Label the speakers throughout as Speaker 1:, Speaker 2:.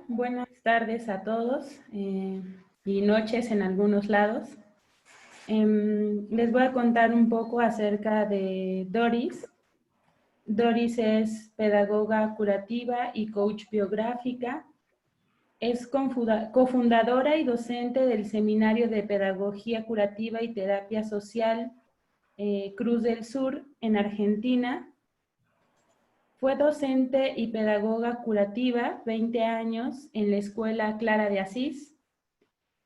Speaker 1: buenas tardes a todos y noches en algunos lados. Les voy a contar un poco acerca de Doris. Doris es pedagoga curativa y coach biográfica. Es cofundadora y docente del Seminario de Pedagogía Curativa y Terapia Social Cruz del Sur en Argentina. Fue docente y pedagoga curativa 20 años en la Escuela Clara de Asís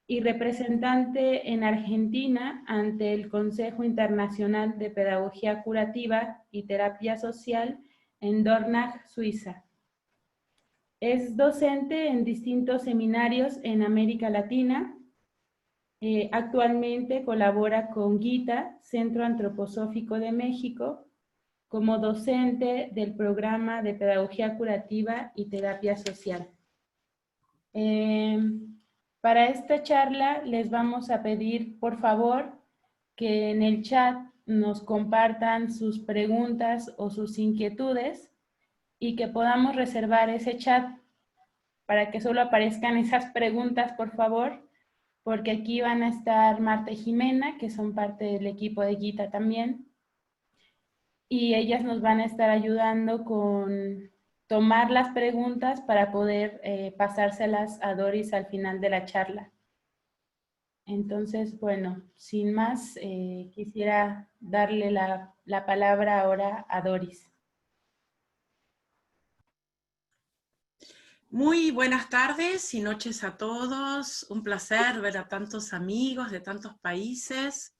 Speaker 1: y representante en Argentina ante el Consejo Internacional de Pedagogía Curativa y Terapia Social en Dornach, Suiza. Es docente en distintos seminarios en América Latina. Actualmente colabora con GITA, Centro Antroposófico de México, como docente del programa de Pedagogía Curativa y Terapia Social. Para esta charla les vamos a pedir, por favor, que en el chat nos compartan sus preguntas o sus inquietudes y que podamos reservar ese chat para que solo aparezcan esas preguntas, por favor, porque aquí van a estar Marta y Jimena, que son parte del equipo de GITA también, y ellas nos van a estar ayudando con tomar las preguntas para poder pasárselas a Doris al final de la charla. Entonces, bueno, sin más, quisiera darle la palabra ahora a Doris.
Speaker 2: Muy buenas tardes y noches a todos. Un placer ver a tantos amigos de tantos países.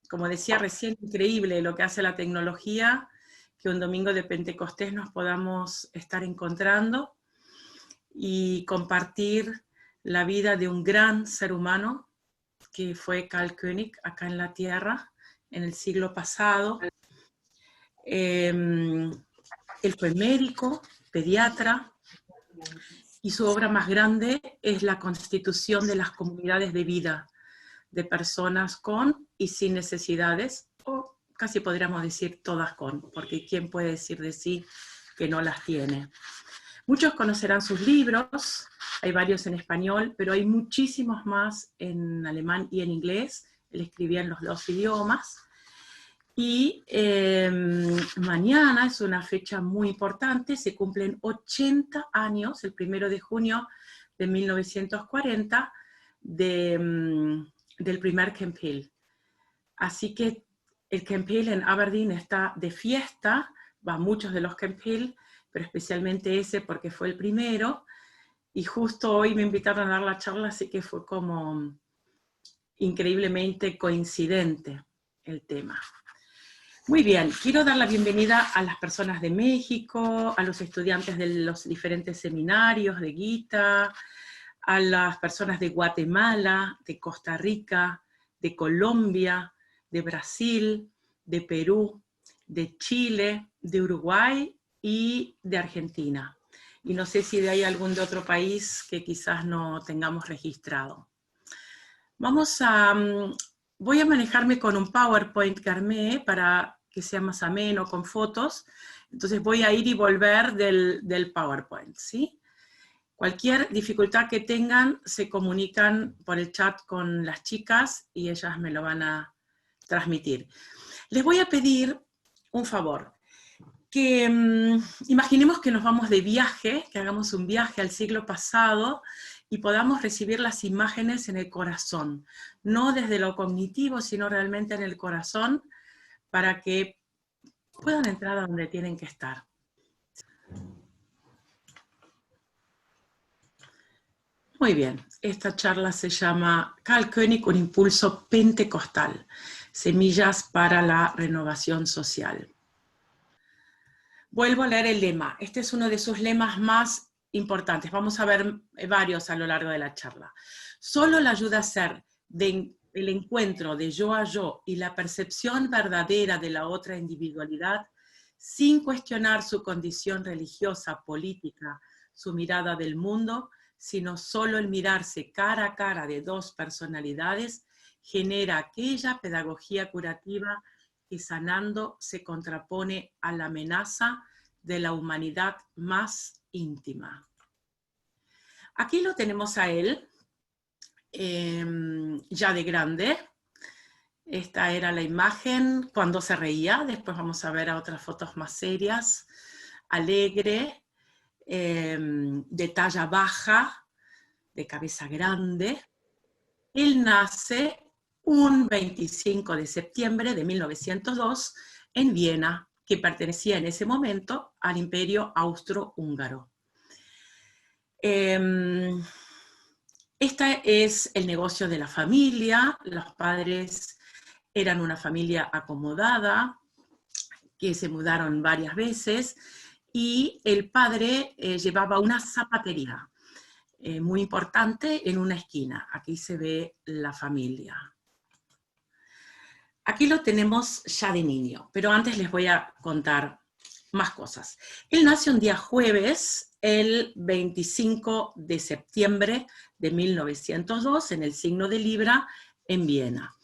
Speaker 2: Como decía recién, increíble lo que hace la tecnología, que un domingo de Pentecostés nos podamos estar encontrando y compartir la vida de un gran ser humano que fue Carl Koenig acá en la Tierra en el siglo pasado. Él fue médico, pediatra, y su obra más grande es la constitución de las comunidades de vida de personas con y sin necesidades, o casi podríamos decir todas con, porque ¿quién puede decir de sí que no las tiene? Muchos conocerán sus libros, hay varios en español, pero hay muchísimos más en alemán y en inglés. Él escribía en los dos idiomas. Y mañana es una fecha muy importante, se cumplen 80 años, el 1 de junio de 1940, del primer Camp Hill. Así que el Camp Hill en Aberdeen está de fiesta, va muchos de los Camp Hill, pero especialmente ese porque fue el primero, y justo hoy me invitaron a dar la charla, así que fue como increíblemente coincidente el tema. Muy bien, quiero dar la bienvenida a las personas de México, a los estudiantes de los diferentes seminarios de GITA, a las personas de Guatemala, de Costa Rica, de Colombia, de Brasil, de Perú, de Chile, de Uruguay y de Argentina. Y no sé si hay algún de otro país que quizás no tengamos registrado. Voy a manejarme con un PowerPoint que armé para que sea más ameno, con fotos. Entonces voy a ir y volver del PowerPoint, ¿sí? Cualquier dificultad que tengan, se comunican por el chat con las chicas y ellas me lo van a transmitir. Les voy a pedir un favor, que imaginemos que nos vamos de viaje, que hagamos un viaje al siglo pasado y podamos recibir las imágenes en el corazón, no desde lo cognitivo, sino realmente en el corazón, para que puedan entrar a donde tienen que estar. Muy bien, esta charla se llama Carl Koenig, un impulso pentecostal, semillas para la renovación social. Vuelvo a leer el lema, este es uno de sus lemas más importantes, vamos a ver varios a lo largo de la charla. Solo la ayuda a ser el encuentro de yo a yo y la percepción verdadera de la otra individualidad, sin cuestionar su condición religiosa, política, su mirada del mundo, sino solo el mirarse cara a cara de dos personalidades, genera aquella pedagogía curativa que sanando se contrapone a la amenaza de la humanidad más íntima. Aquí lo tenemos a él, ya de grande. Esta era la imagen cuando se reía. Después vamos a ver a otras fotos más serias. Alegre, de talla baja, de cabeza grande. Él nace un 25 de septiembre de 1902 en Viena, que pertenecía en ese momento al Imperio Austrohúngaro. Este es el negocio de la familia. Los padres eran una familia acomodada, que se mudaron varias veces, y el padre llevaba una zapatería muy importante en una esquina. Aquí se ve la familia. Aquí lo tenemos ya de niño, pero antes les voy a contar más cosas. Él nace un día jueves, el 25 de septiembre de 1902, en el signo de Libra, en Viena.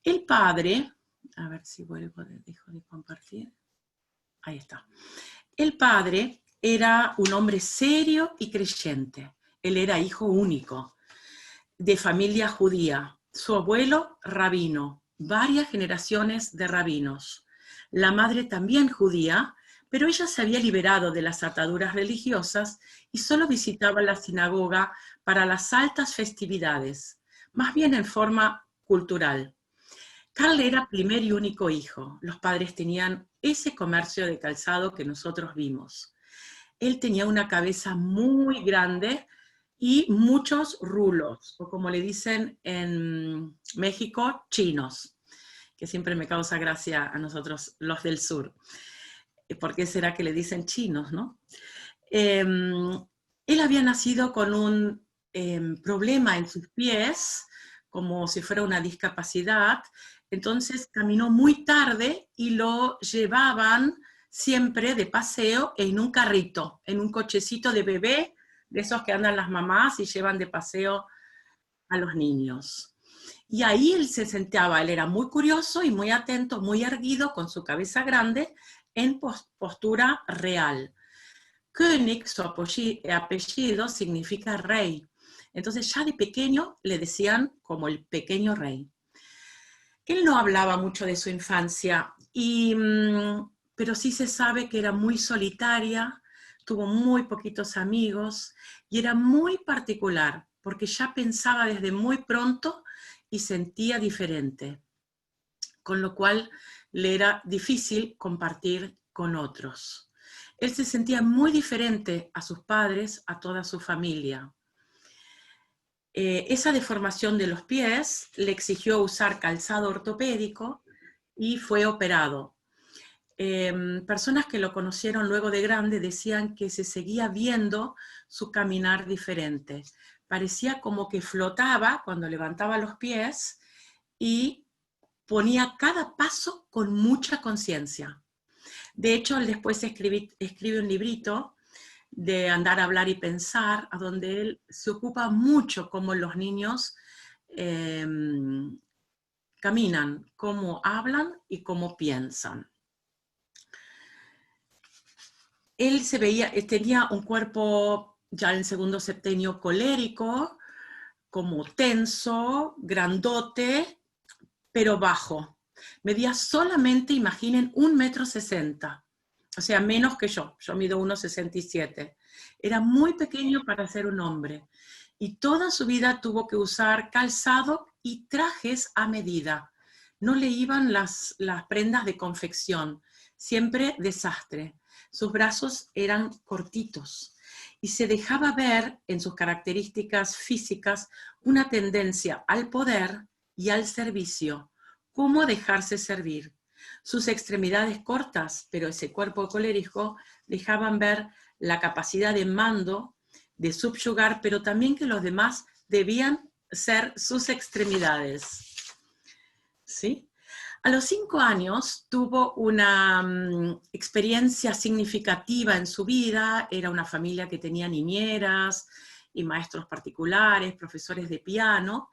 Speaker 2: El padre, a ver si vuelvo, dejo de compartir. Ahí está. El padre era un hombre serio y creyente. Él era hijo único, de familia judía. Su abuelo, rabino, varias generaciones de rabinos. La madre también judía, pero ella se había liberado de las ataduras religiosas y solo visitaba la sinagoga para las altas festividades, más bien en forma cultural. Carl era primer y único hijo. Los padres tenían ese comercio de calzado que nosotros vimos. Él tenía una cabeza muy grande y muchos rulos, o como le dicen en México, chinos, que siempre me causa gracia a nosotros, los del sur. ¿Por qué será que le dicen chinos, no? Él había nacido con un problema en sus pies, como si fuera una discapacidad. Entonces caminó muy tarde y lo llevaban siempre de paseo en un carrito, en un cochecito de bebé, de esos que andan las mamás y llevan de paseo a los niños. Y ahí él se sentaba, él era muy curioso y muy atento, muy erguido, con su cabeza grande, en postura real. König, su apellido, significa rey. Entonces ya de pequeño le decían como el pequeño rey. Él no hablaba mucho de su infancia, pero sí se sabe que era muy solitaria, tuvo muy poquitos amigos y era muy particular, porque ya pensaba desde muy pronto y sentía diferente, con lo cual le era difícil compartir con otros. Él se sentía muy diferente a sus padres, a toda su familia. Esa deformación de los pies le exigió usar calzado ortopédico y fue operado. Personas que lo conocieron luego de grande decían que se seguía viendo su caminar diferente. Parecía como que flotaba cuando levantaba los pies y ponía cada paso con mucha conciencia. De hecho, él después escribe un librito de Andar, Hablar y Pensar, a donde él se ocupa mucho cómo los niños caminan, cómo hablan y cómo piensan. Él tenía un cuerpo ya en el segundo septenio colérico, como tenso, grandote, pero bajo. Medía solamente, imaginen, 1,60 m. O sea, menos que yo. Yo mido 1,67. Era muy pequeño para ser un hombre. Y toda su vida tuvo que usar calzado y trajes a medida. No le iban las prendas de confección. Siempre desastre. Sus brazos eran cortitos. Y se dejaba ver en sus características físicas una tendencia al poder y al servicio. Cómo dejarse servir. Sus extremidades cortas, pero ese cuerpo colérico, dejaban ver la capacidad de mando, de subyugar, pero también que los demás debían ser sus extremidades. ¿Sí? A los 5 años tuvo una experiencia significativa en su vida. Era una familia que tenía niñeras y maestros particulares, profesores de piano,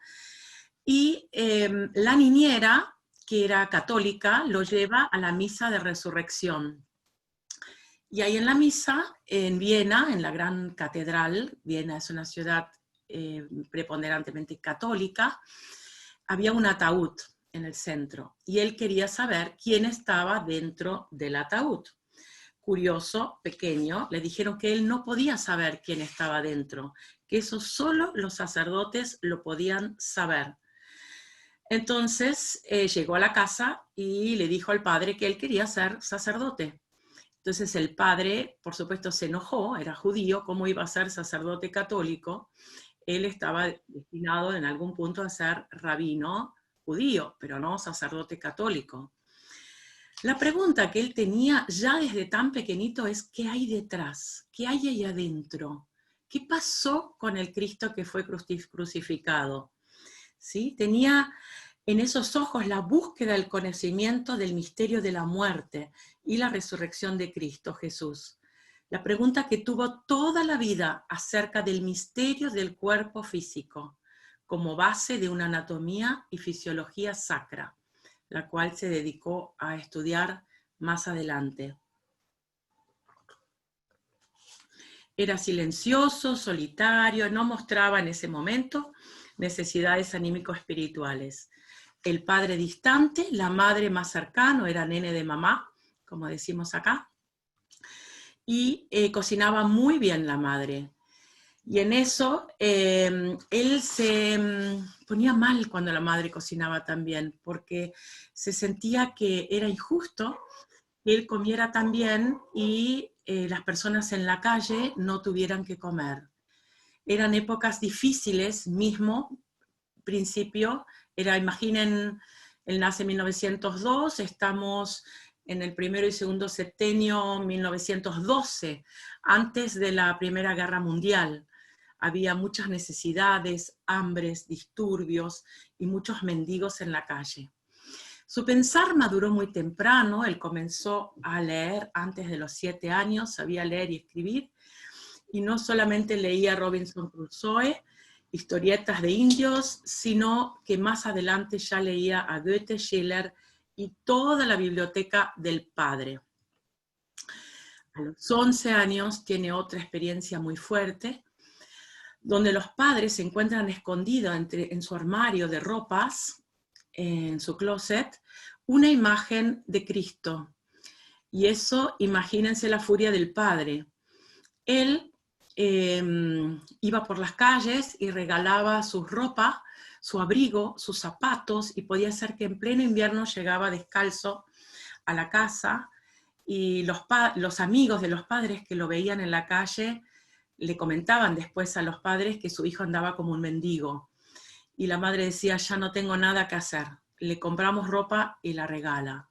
Speaker 2: y la niñera, que era católica, lo lleva a la misa de resurrección. Y ahí en la misa, en Viena, en la gran catedral, Viena es una ciudad preponderantemente católica, había un ataúd en el centro, y él quería saber quién estaba dentro del ataúd. Curioso, pequeño, le dijeron que él no podía saber quién estaba dentro, que eso solo los sacerdotes lo podían saber. Entonces llegó a la casa y le dijo al padre que él quería ser sacerdote. Entonces el padre, por supuesto, se enojó, era judío, ¿cómo iba a ser sacerdote católico? Él estaba destinado en algún punto a ser rabino judío, pero no sacerdote católico. La pregunta que él tenía ya desde tan pequeñito es, ¿qué hay detrás? ¿Qué hay ahí adentro? ¿Qué pasó con el Cristo que fue crucificado? ¿Sí? Tenía en esos ojos la búsqueda del conocimiento del misterio de la muerte y la resurrección de Cristo Jesús. La pregunta que tuvo toda la vida acerca del misterio del cuerpo físico, como base de una anatomía y fisiología sacra, la cual se dedicó a estudiar más adelante. Era silencioso, solitario, no mostraba en ese momento necesidades anímico-espirituales. El padre distante, la madre más cercano, era nene de mamá, como decimos acá, y cocinaba muy bien la madre. Y en eso él se ponía mal cuando la madre cocinaba tan bien, porque se sentía que era injusto que él comiera tan bien y las personas en la calle no tuvieran que comer. Eran épocas difíciles, mismo principio, imaginen, él nace en 1902, estamos en el primero y segundo septenio 1912, antes de la Primera Guerra Mundial. Había muchas necesidades, hambres, disturbios y muchos mendigos en la calle. Su pensar maduró muy temprano, él comenzó a leer antes de los 7 años, sabía leer y escribir, y no solamente leía Robinson Crusoe, historietas de indios, sino que más adelante ya leía a Goethe, Schiller y toda la biblioteca del padre. A los 11 años tiene otra experiencia muy fuerte, donde los padres se encuentran escondidos en su armario de ropas, en su closet, una imagen de Cristo. Y eso, imagínense la furia del padre. Él iba por las calles y regalaba su ropa, su abrigo, sus zapatos, y podía ser que en pleno invierno llegaba descalzo a la casa, y los amigos de los padres que lo veían en la calle le comentaban después a los padres que su hijo andaba como un mendigo. Y la madre decía, ya no tengo nada que hacer, le compramos ropa y la regala.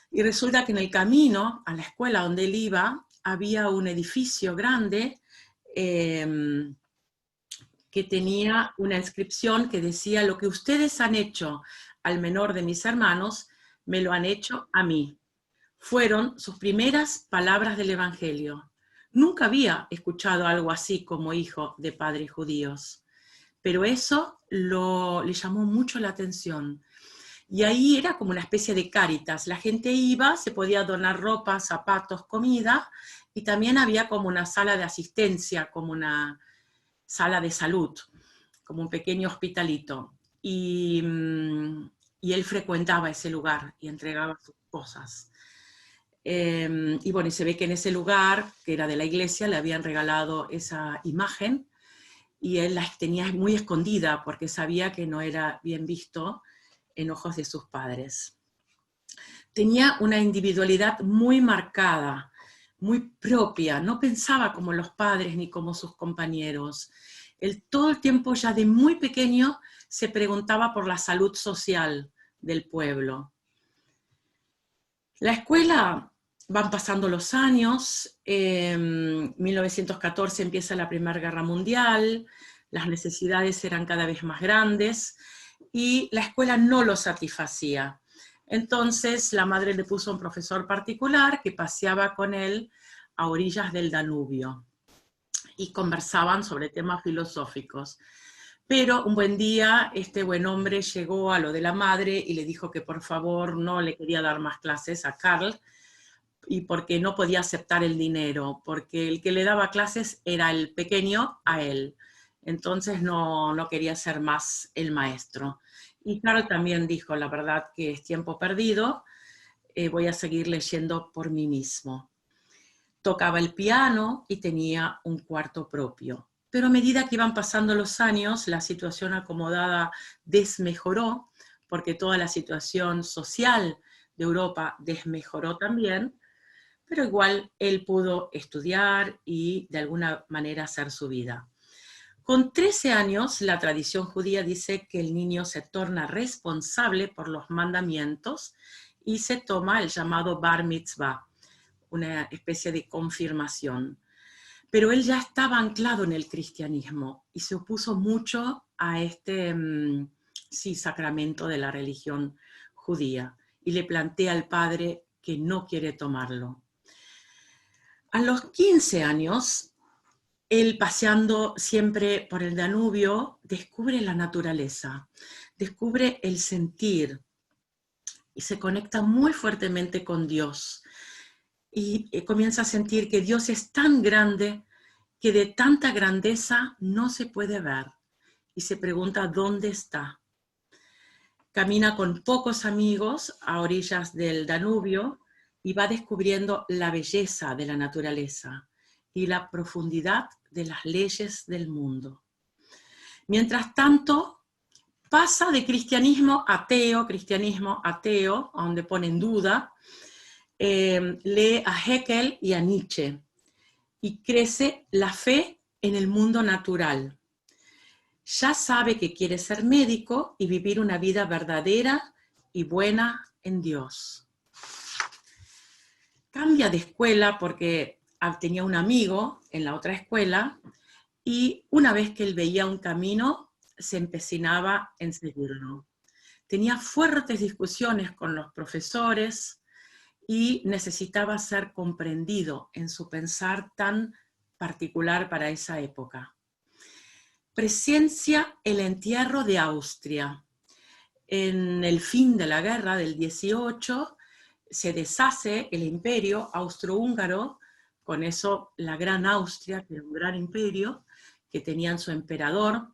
Speaker 2: Y resulta que en el camino a la escuela donde él iba, había un edificio grande que tenía una inscripción que decía, lo que ustedes han hecho al menor de mis hermanos, me lo han hecho a mí. Fueron sus primeras palabras del Evangelio. Nunca había escuchado algo así como hijo de padres judíos, pero eso le llamó mucho la atención. Y ahí era como una especie de Cáritas. La gente iba, se podía donar ropa, zapatos, comida, y también había como una sala de asistencia, como una sala de salud, como un pequeño hospitalito. Y él frecuentaba ese lugar y entregaba sus cosas. Y bueno, y se ve que en ese lugar, que era de la iglesia, le habían regalado esa imagen, y él la tenía muy escondida porque sabía que no era bien visto en ojos de sus padres. Tenía una individualidad muy marcada, muy propia, no pensaba como los padres ni como sus compañeros. Él todo el tiempo, ya de muy pequeño, se preguntaba por la salud social del pueblo. La escuela, van pasando los años, en 1914 empieza la Primera Guerra Mundial, las necesidades eran cada vez más grandes, y la escuela no lo satisfacía. Entonces la madre le puso un profesor particular que paseaba con él a orillas del Danubio y conversaban sobre temas filosóficos. Pero un buen día este buen hombre llegó a lo de la madre y le dijo que por favor no le quería dar más clases a Karl, y porque no podía aceptar el dinero, porque el que le daba clases era el pequeño a él. Entonces no quería ser más el maestro. Y Carl también dijo, la verdad que es tiempo perdido, voy a seguir leyendo por mí mismo. Tocaba el piano y tenía un cuarto propio. Pero a medida que iban pasando los años, la situación acomodada desmejoró, porque toda la situación social de Europa desmejoró también, pero igual él pudo estudiar y de alguna manera hacer su vida. Con 13 años, la tradición judía dice que el niño se torna responsable por los mandamientos y se toma el llamado bar mitzvah, una especie de confirmación. Pero él ya estaba anclado en el cristianismo y se opuso mucho a este sacramento de la religión judía y le plantea al padre que no quiere tomarlo. A los 15 años, él paseando siempre por el Danubio, descubre la naturaleza, descubre el sentir y se conecta muy fuertemente con Dios. Y comienza a sentir que Dios es tan grande que de tanta grandeza no se puede ver. Y se pregunta dónde está. Camina con pocos amigos a orillas del Danubio y va descubriendo la belleza de la naturaleza y la profundidad de las leyes del mundo. Mientras tanto, pasa de cristianismo ateo, donde pone en duda, lee a Haeckel y a Nietzsche, y crece la fe en el mundo natural. Ya sabe que quiere ser médico y vivir una vida verdadera y buena en Dios. Cambia de escuela porque tenía un amigo en la otra escuela y una vez que él veía un camino, se empecinaba en seguirlo. Tenía fuertes discusiones con los profesores y necesitaba ser comprendido en su pensar tan particular para esa época. Presencia el entierro de Austria. En el fin de la guerra del 18 se deshace el imperio austrohúngaro, con eso la Gran Austria, que era un gran imperio, que tenían su emperador,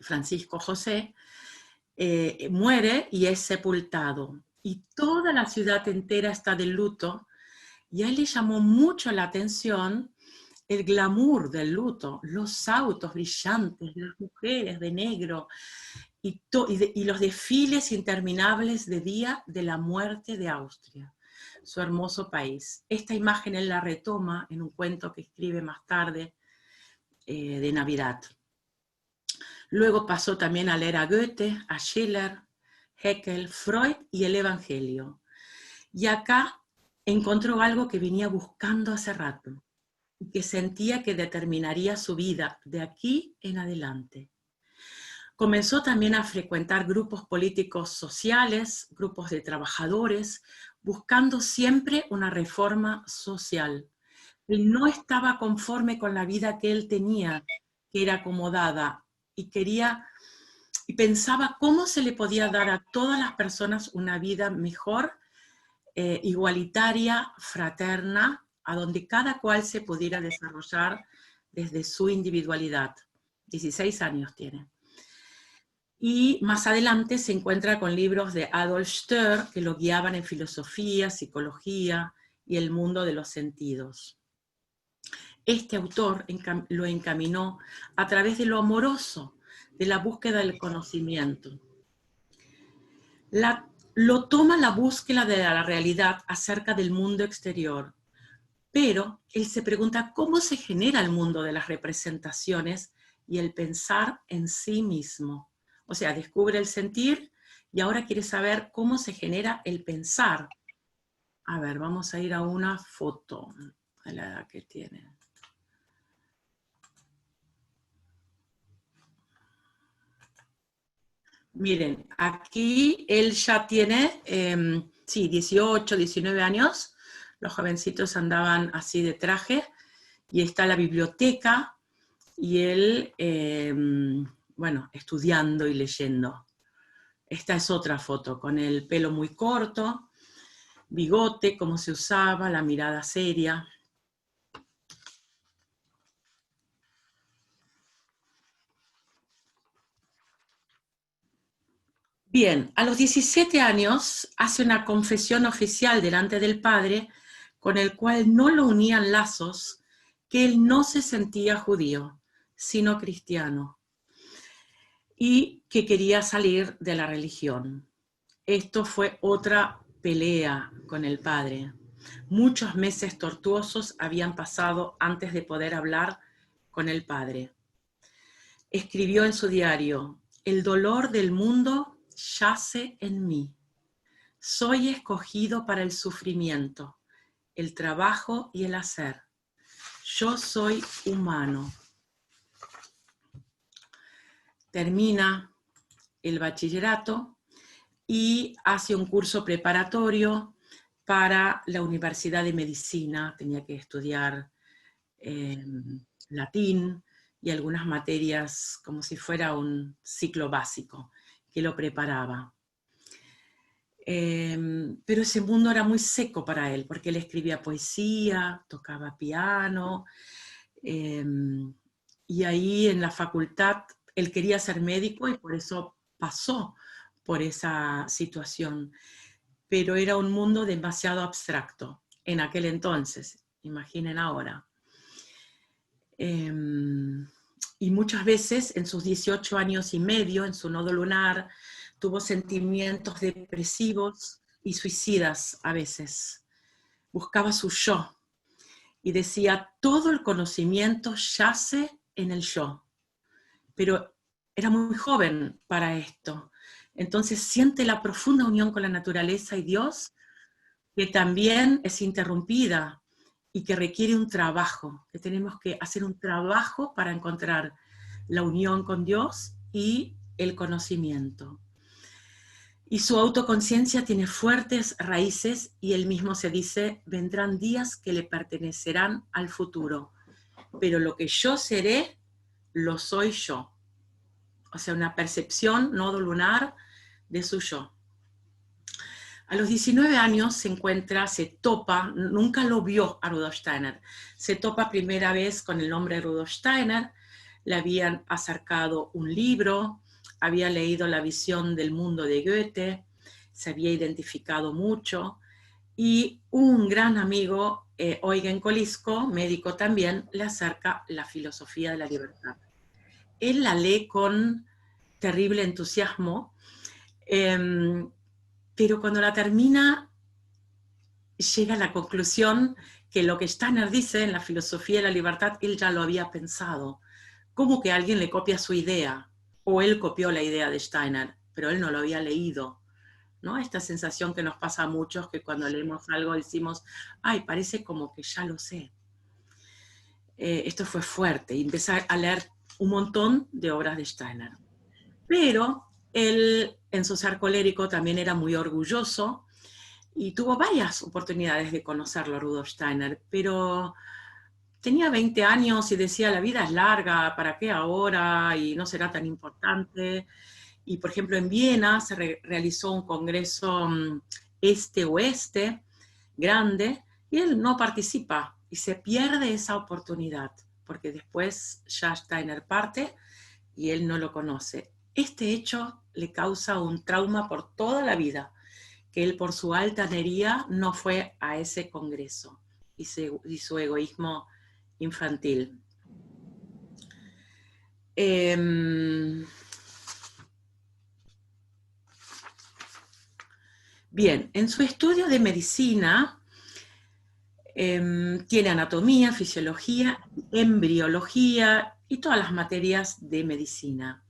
Speaker 2: Francisco José, muere y es sepultado. Y toda la ciudad entera está de luto, y a él le llamó mucho la atención el glamour del luto, los autos brillantes, las mujeres de negro y los desfiles interminables de día de la muerte de Austria, su hermoso país. Esta imagen él la retoma en un cuento que escribe más tarde de Navidad. Luego pasó también a leer a Goethe, a Schiller, Haeckel, Freud y el Evangelio. Y acá encontró algo que venía buscando hace rato, que sentía que determinaría su vida de aquí en adelante. Comenzó también a frecuentar grupos políticos sociales, grupos de trabajadores, buscando siempre una reforma social. Él no estaba conforme con la vida que él tenía, que era acomodada, y pensaba cómo se le podía dar a todas las personas una vida mejor, igualitaria, fraterna, a donde cada cual se pudiera desarrollar desde su individualidad. 16 años tiene. Y más adelante se encuentra con libros de Adolf Stirr que lo guiaban en filosofía, psicología y el mundo de los sentidos. Este autor lo encaminó a través de lo amoroso, de la búsqueda del conocimiento. Lo toma la búsqueda de la realidad acerca del mundo exterior, pero él se pregunta cómo se genera el mundo de las representaciones y el pensar en sí mismo. O sea, descubre el sentir y ahora quiere saber cómo se genera el pensar. A ver, vamos a ir a una foto a la edad que tiene. Miren, aquí él ya tiene, 18, 19 años. Los jovencitos andaban así de traje. Y está la biblioteca y él, bueno, estudiando y leyendo. Esta es otra foto, con el pelo muy corto. bigote, cómo se usaba, la mirada seria. Bien, a los 17 años hace una confesión oficial delante del padre con el cual no lo unían lazos, que él no se sentía judío, sino cristiano, y que quería salir de la religión. Esto fue otra pelea con el padre. Muchos meses tortuosos habían pasado antes de poder hablar con el padre. Escribió en su diario: el dolor del mundo yace en mí. Soy escogido para el sufrimiento, el trabajo y el hacer. Yo soy humano. Termina el bachillerato y hace un curso preparatorio para la Universidad de Medicina. Tenía que estudiar latín y algunas materias como si fuera un ciclo básico que lo preparaba. Pero ese mundo era muy seco para él, porque él escribía poesía, tocaba piano, y ahí en la facultad él quería ser médico y por eso pasó por esa situación. Pero era un mundo demasiado abstracto en aquel entonces, imaginen ahora. Y muchas veces en sus 18 años y medio, en su nodo lunar, tuvo sentimientos depresivos y suicidas a veces. Buscaba su yo y decía: todo el conocimiento yace en el yo. Pero era muy joven para esto. Entonces siente la profunda unión con la naturaleza y Dios, que también es interrumpida y que requiere un trabajo, que tenemos que hacer un trabajo para encontrar la unión con Dios y el conocimiento. Y su autoconciencia tiene fuertes raíces y él mismo se dice: vendrán días que le pertenecerán al futuro, pero lo que yo seré, lo soy yo. O sea, una percepción nodo lunar de su yo. A los 19 años se topa, nunca lo vio a Rudolf Steiner, se topa primera vez con el nombre Rudolf Steiner, le habían acercado un libro, había leído La visión del mundo de Goethe, se había identificado mucho, y un gran amigo, Eugen Kolisko, médico también, le acerca La filosofía de la libertad. Él la lee con terrible entusiasmo, pero cuando la termina llega a la conclusión que lo que Steiner dice en La filosofía de la libertad, él ya lo había pensado. Como que alguien le copia su idea, o él copió la idea de Steiner, pero él no lo había leído, ¿no? Esta sensación que nos pasa a muchos, que cuando leemos algo decimos: ay, parece como que ya lo sé. Esto fue fuerte, y empecé a leer un montón de obras de Steiner. Pero él, en su ser colérico, también era muy orgulloso, y tuvo varias oportunidades de conocerlo, Rudolf Steiner, pero tenía 20 años y decía: la vida es larga, ¿para qué ahora? Y no será tan importante. Y, por ejemplo, en Viena se realizó un congreso este-oeste grande, y él no participa, y se pierde esa oportunidad, porque después ya Steiner parte y él no lo conoce. Este hecho le causa un trauma por toda la vida, que él por su altanería no fue a ese congreso y su egoísmo infantil. Bien, en su estudio de medicina tiene anatomía, fisiología, embriología y todas las materias de medicina.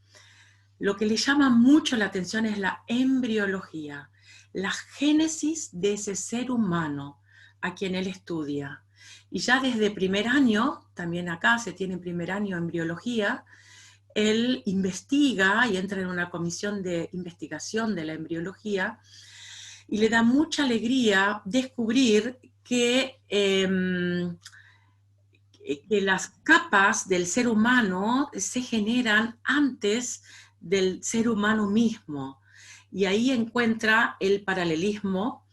Speaker 2: Lo que le llama mucho la atención es la embriología, la génesis de ese ser humano a quien él estudia. Y ya desde primer año, también acá se tiene primer año en embriología, él investiga y entra en una comisión de investigación de la embriología, y le da mucha alegría descubrir que las capas del ser humano se generan antes del ser humano mismo. Y ahí encuentra el paralelismo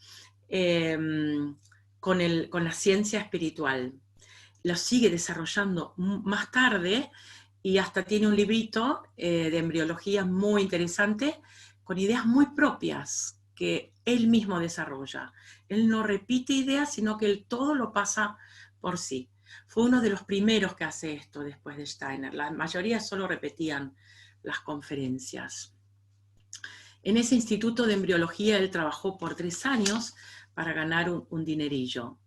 Speaker 2: con la ciencia espiritual. Lo sigue desarrollando más tarde y hasta tiene un librito de embriología muy interesante con ideas muy propias que él mismo desarrolla. Él no repite ideas, sino que él todo lo pasa por sí. Fue uno de los primeros que hace esto después de Steiner. La mayoría solo repetían las conferencias. En ese instituto de embriología él trabajó por 3 años para ganar un dinerillo.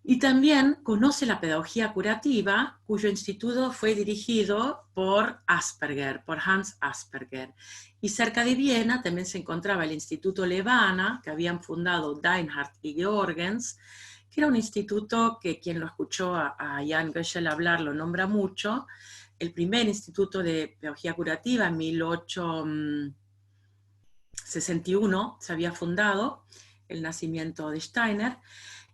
Speaker 2: Y también conoce la pedagogía curativa, cuyo instituto fue dirigido por Asperger, por Hans Asperger. Y cerca de Viena también se encontraba el Instituto Levana, que habían fundado Deinhardt y Georgens, que era un instituto que quien lo escuchó a Jan Goeschel hablar lo nombra mucho, el primer instituto de pedagogía curativa en 1861 se había fundado, el nacimiento de Steiner,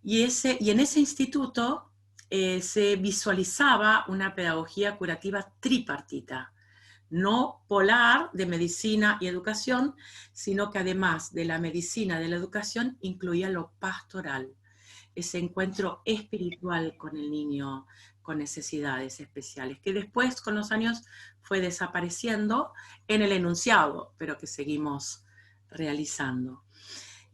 Speaker 2: y en ese instituto se visualizaba una pedagogía curativa tripartita, no polar de medicina y educación, sino que además de la medicina y de la educación incluía lo pastoral, ese encuentro espiritual con el niño con necesidades especiales, que después con los años fue desapareciendo en el enunciado, pero que seguimos realizando.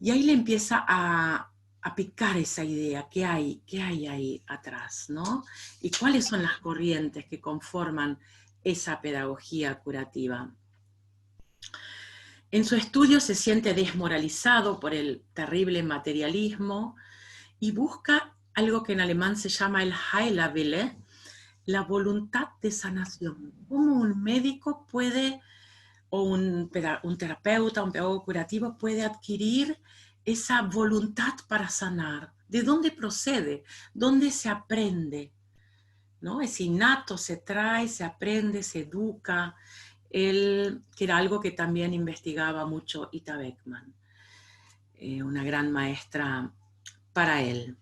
Speaker 2: Y ahí le empieza a picar esa idea, ¿qué hay ahí atrás, ¿no? Y cuáles son las corrientes que conforman esa pedagogía curativa. En su estudio se siente desmoralizado por el terrible materialismo y busca algo que en alemán se llama el Heilerwille, la voluntad de sanación. ¿Cómo un médico puede, o un terapeuta, un pedagogo curativo puede adquirir esa voluntad para sanar? ¿De dónde procede? ¿Dónde se aprende? ¿No? Es innato, se trae, se aprende, se educa. Él, que era algo que también investigaba mucho Ita Beckmann, una gran maestra para él.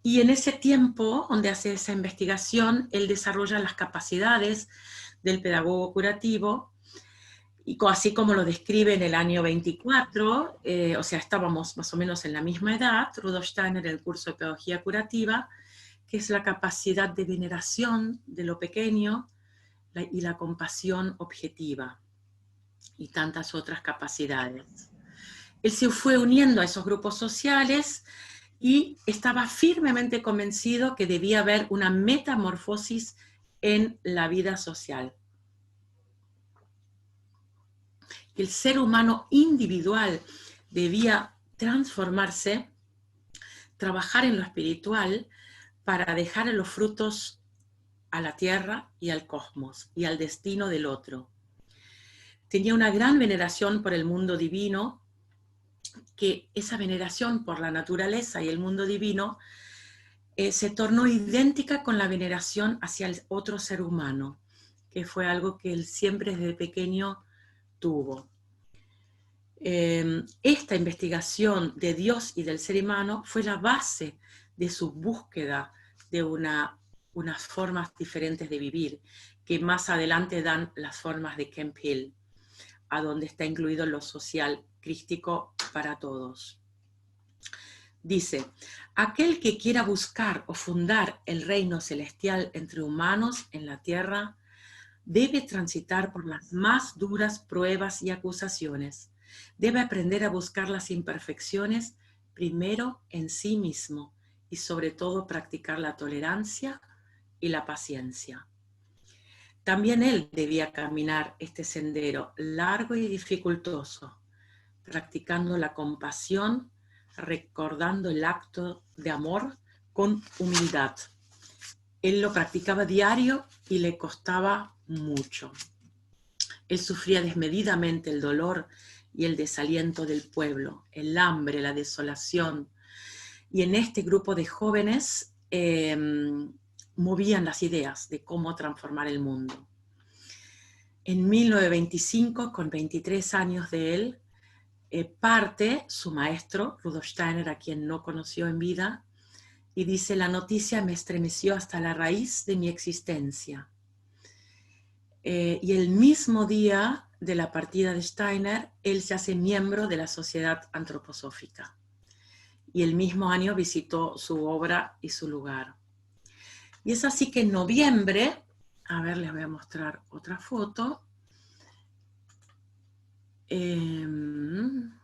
Speaker 2: Y en ese tiempo, donde hace esa investigación, él desarrolla las capacidades del pedagogo curativo, y así como lo describe en el año 24, o sea, estábamos más o menos en la misma edad, Rudolf Steiner, el curso de pedagogía curativa, que es la capacidad de veneración de lo pequeño y la compasión objetiva, y tantas otras capacidades. Él se fue uniendo a esos grupos sociales y estaba firmemente convencido que debía haber una metamorfosis en la vida social. El ser humano individual debía transformarse, trabajar en lo espiritual para dejar los frutos a la tierra y al cosmos y al destino del otro. Tenía una gran veneración por el mundo divino, que esa veneración por la naturaleza y el mundo divino se tornó idéntica con la veneración hacia el otro ser humano, que fue algo que él siempre desde pequeño tuvo. Esta investigación de Dios y del ser humano fue la base de su búsqueda de unas formas diferentes de vivir, que más adelante dan las formas de Kemp Hill, a donde está incluido lo social crístico para todos. Dice, aquel que quiera buscar o fundar el reino celestial entre humanos en la tierra, debe transitar por las más duras pruebas y acusaciones. Debe aprender a buscar las imperfecciones primero en sí mismo y sobre todo practicar la tolerancia y la paciencia. También él debía caminar este sendero largo y dificultoso, practicando la compasión, recordando el acto de amor con humildad. Él lo practicaba diario y le costaba mucho. Él sufría desmedidamente el dolor y el desaliento del pueblo, el hambre, la desolación. Y en este grupo de jóvenes movían las ideas de cómo transformar el mundo. En 1925, con 23 años de él, parte su maestro, Rudolf Steiner, a quien no conoció en vida, y dice, la noticia me estremeció hasta la raíz de mi existencia. y el mismo día de la partida de Steiner, él se hace miembro de la Sociedad Antroposófica. Y el mismo año visitó su obra y su lugar. Y es así que en noviembre, a ver, les voy a mostrar otra foto. En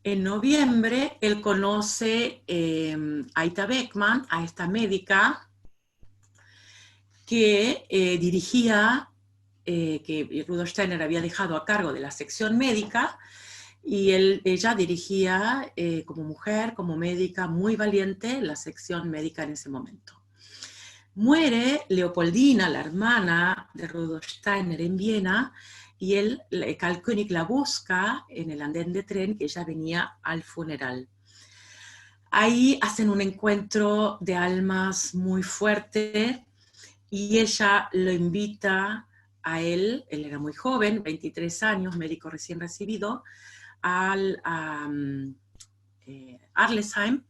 Speaker 2: noviembre, él conoce a Ita Beckman, a esta médica que dirigía, que Rudolf Steiner había dejado a cargo de la sección médica, y ella dirigía como mujer, como médica, muy valiente, la sección médica en ese momento. Muere Leopoldina, la hermana de Rudolf Steiner, en Viena, y Karl König la busca en el andén de tren, que ella venía al funeral. Ahí hacen un encuentro de almas muy fuerte, y ella lo invita a él era muy joven, 23 años, médico recién recibido, a Arlesheim,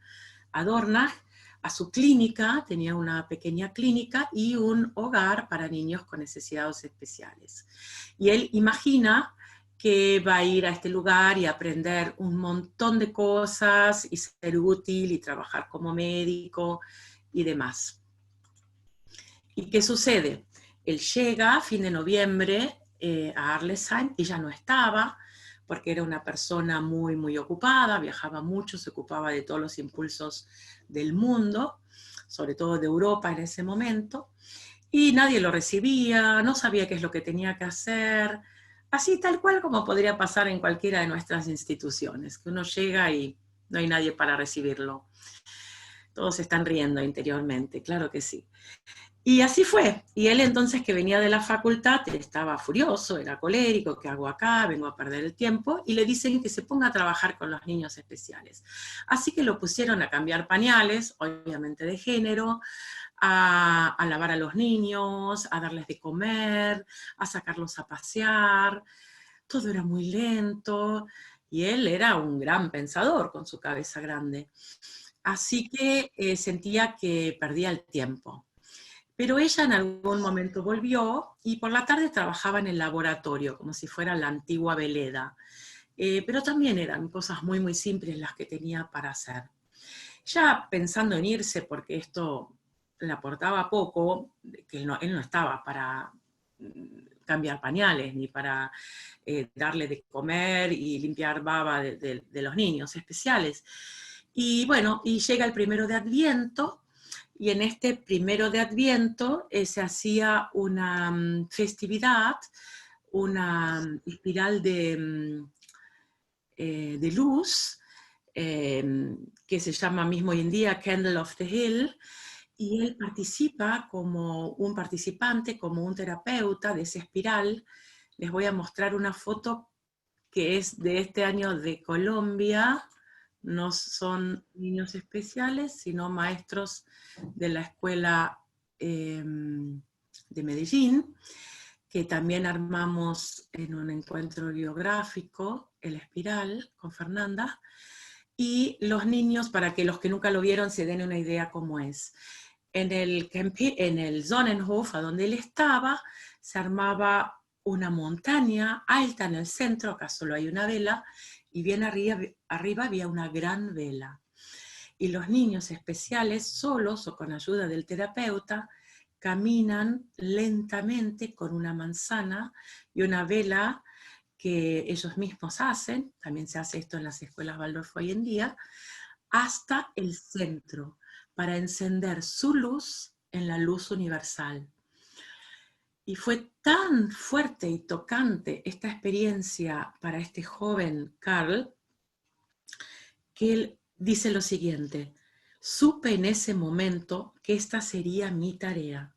Speaker 2: a Dornach, a su clínica, tenía una pequeña clínica y un hogar para niños con necesidades especiales. Y él imagina que va a ir a este lugar y aprender un montón de cosas y ser útil y trabajar como médico y demás. ¿Y qué sucede? Él llega a fin de noviembre a Arlesheim y ya no estaba, porque era una persona muy, muy ocupada, viajaba mucho, se ocupaba de todos los impulsos del mundo, sobre todo de Europa en ese momento, y nadie lo recibía, no sabía qué es lo que tenía que hacer, así tal cual como podría pasar en cualquiera de nuestras instituciones, que uno llega y no hay nadie para recibirlo. Todos se están riendo interiormente, claro que sí. Y así fue. Y él entonces, que venía de la facultad, estaba furioso, era colérico, ¿qué hago acá? Vengo a perder el tiempo. Y le dicen que se ponga a trabajar con los niños especiales. Así que lo pusieron a cambiar pañales, obviamente de género, a lavar a los niños, a darles de comer, a sacarlos a pasear. Todo era muy lento. Y él era un gran pensador con su cabeza grande. Así que sentía que perdía el tiempo. Pero ella en algún momento volvió y por la tarde trabajaba en el laboratorio, como si fuera la antigua Veleda. Pero también eran cosas muy, muy simples las que tenía para hacer. Ya pensando en irse, porque esto le aportaba poco, que él no estaba para cambiar pañales, ni para darle de comer y limpiar baba de los niños especiales. Y bueno, y llega el 1 de Adviento, y en este 1 de Adviento se hacía una festividad, una espiral de luz, que se llama mismo hoy en día Candle of the Hill, y él participa como un participante, como un terapeuta de esa espiral. Les voy a mostrar una foto que es de este año de Colombia. No son niños especiales, sino maestros de la escuela de Medellín, que también armamos en un encuentro biográfico, El Espiral, con Fernanda, y los niños, para que los que nunca lo vieron se den una idea cómo es. En el Sonnenhof, a donde él estaba, se armaba una montaña alta en el centro, acá solo hay una vela, y bien arriba había una gran vela. Y los niños especiales, solos o con ayuda del terapeuta, caminan lentamente con una manzana y una vela que ellos mismos hacen, también se hace esto en las escuelas Waldorf hoy en día, hasta el centro, para encender su luz en la luz universal. Y fue tan fuerte y tocante esta experiencia para este joven Karl, que él dice lo siguiente: supe en ese momento que esta sería mi tarea,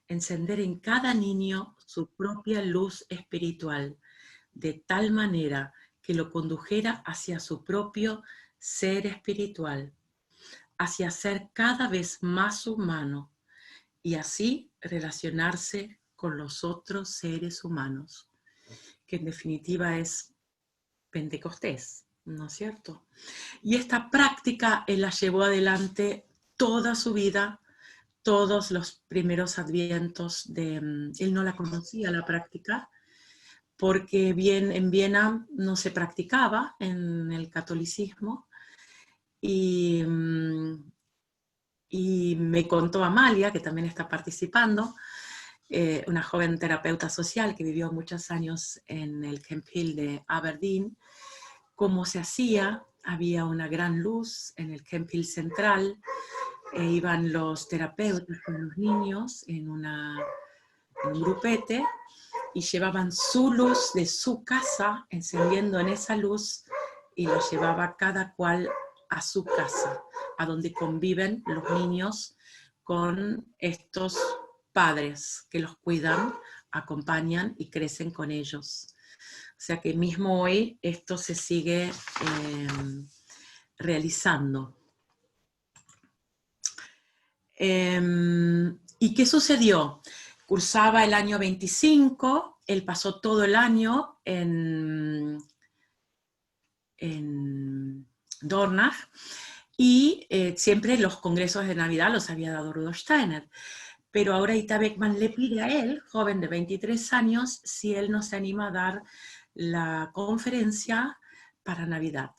Speaker 2: encender en cada niño su propia luz espiritual, de tal manera que lo condujera hacia su propio ser espiritual, hacia ser cada vez más humano, y así relacionarse con los otros seres humanos, que en definitiva es Pentecostés, ¿no es cierto? Y esta práctica él la llevó adelante toda su vida, todos los primeros advientos él no la conocía la práctica, porque en Viena no se practicaba en el catolicismo, y me contó Amalia, que también está participando, una joven terapeuta social que vivió muchos años en el Camp Hill de Aberdeen, cómo se hacía. Había una gran luz en el Camp Hill central, iban los terapeutas con los niños en un grupete, y llevaban su luz de su casa, encendiendo en esa luz, y lo llevaba cada cual a su casa, a donde conviven los niños con estos padres que los cuidan, acompañan y crecen con ellos. O sea que mismo hoy esto se sigue realizando. ¿Y qué sucedió? Cursaba el año 25, él pasó todo el año en Dornach, y siempre los congresos de Navidad los había dado Rudolf Steiner. Pero ahora Ita Beckmann le pide a él, joven de 23 años, si él no se anima a dar la conferencia para Navidad.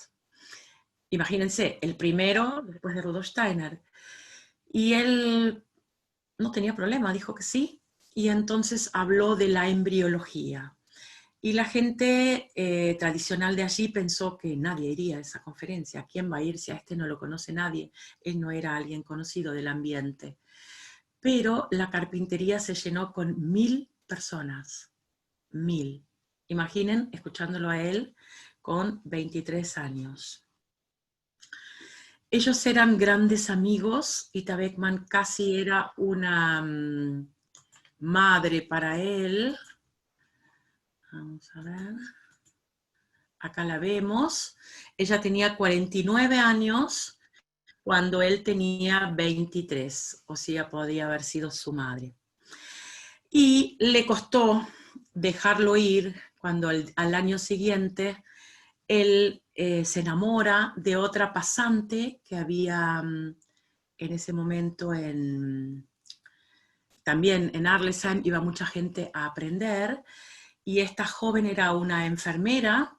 Speaker 2: Imagínense, el primero después de Rudolf Steiner. Y él no tenía problema, dijo que sí, y entonces habló de la embriología. Y la gente tradicional de allí pensó que nadie iría a esa conferencia. ¿Quién va a ir si a este no lo conoce nadie? Él no era alguien conocido del ambiente. Pero la carpintería se llenó con 1000 personas. 1000. Imaginen, escuchándolo a él con 23 años. Ellos eran grandes amigos. Ita Beckmann casi era una madre para él. Vamos a ver. Acá la vemos. Ella tenía 49 años cuando él tenía 23, o sea, podía haber sido su madre. Y le costó dejarlo ir cuando al año siguiente él se enamora de otra pasante que había en ese momento también en Arlesheim, iba mucha gente a aprender, y esta joven era una enfermera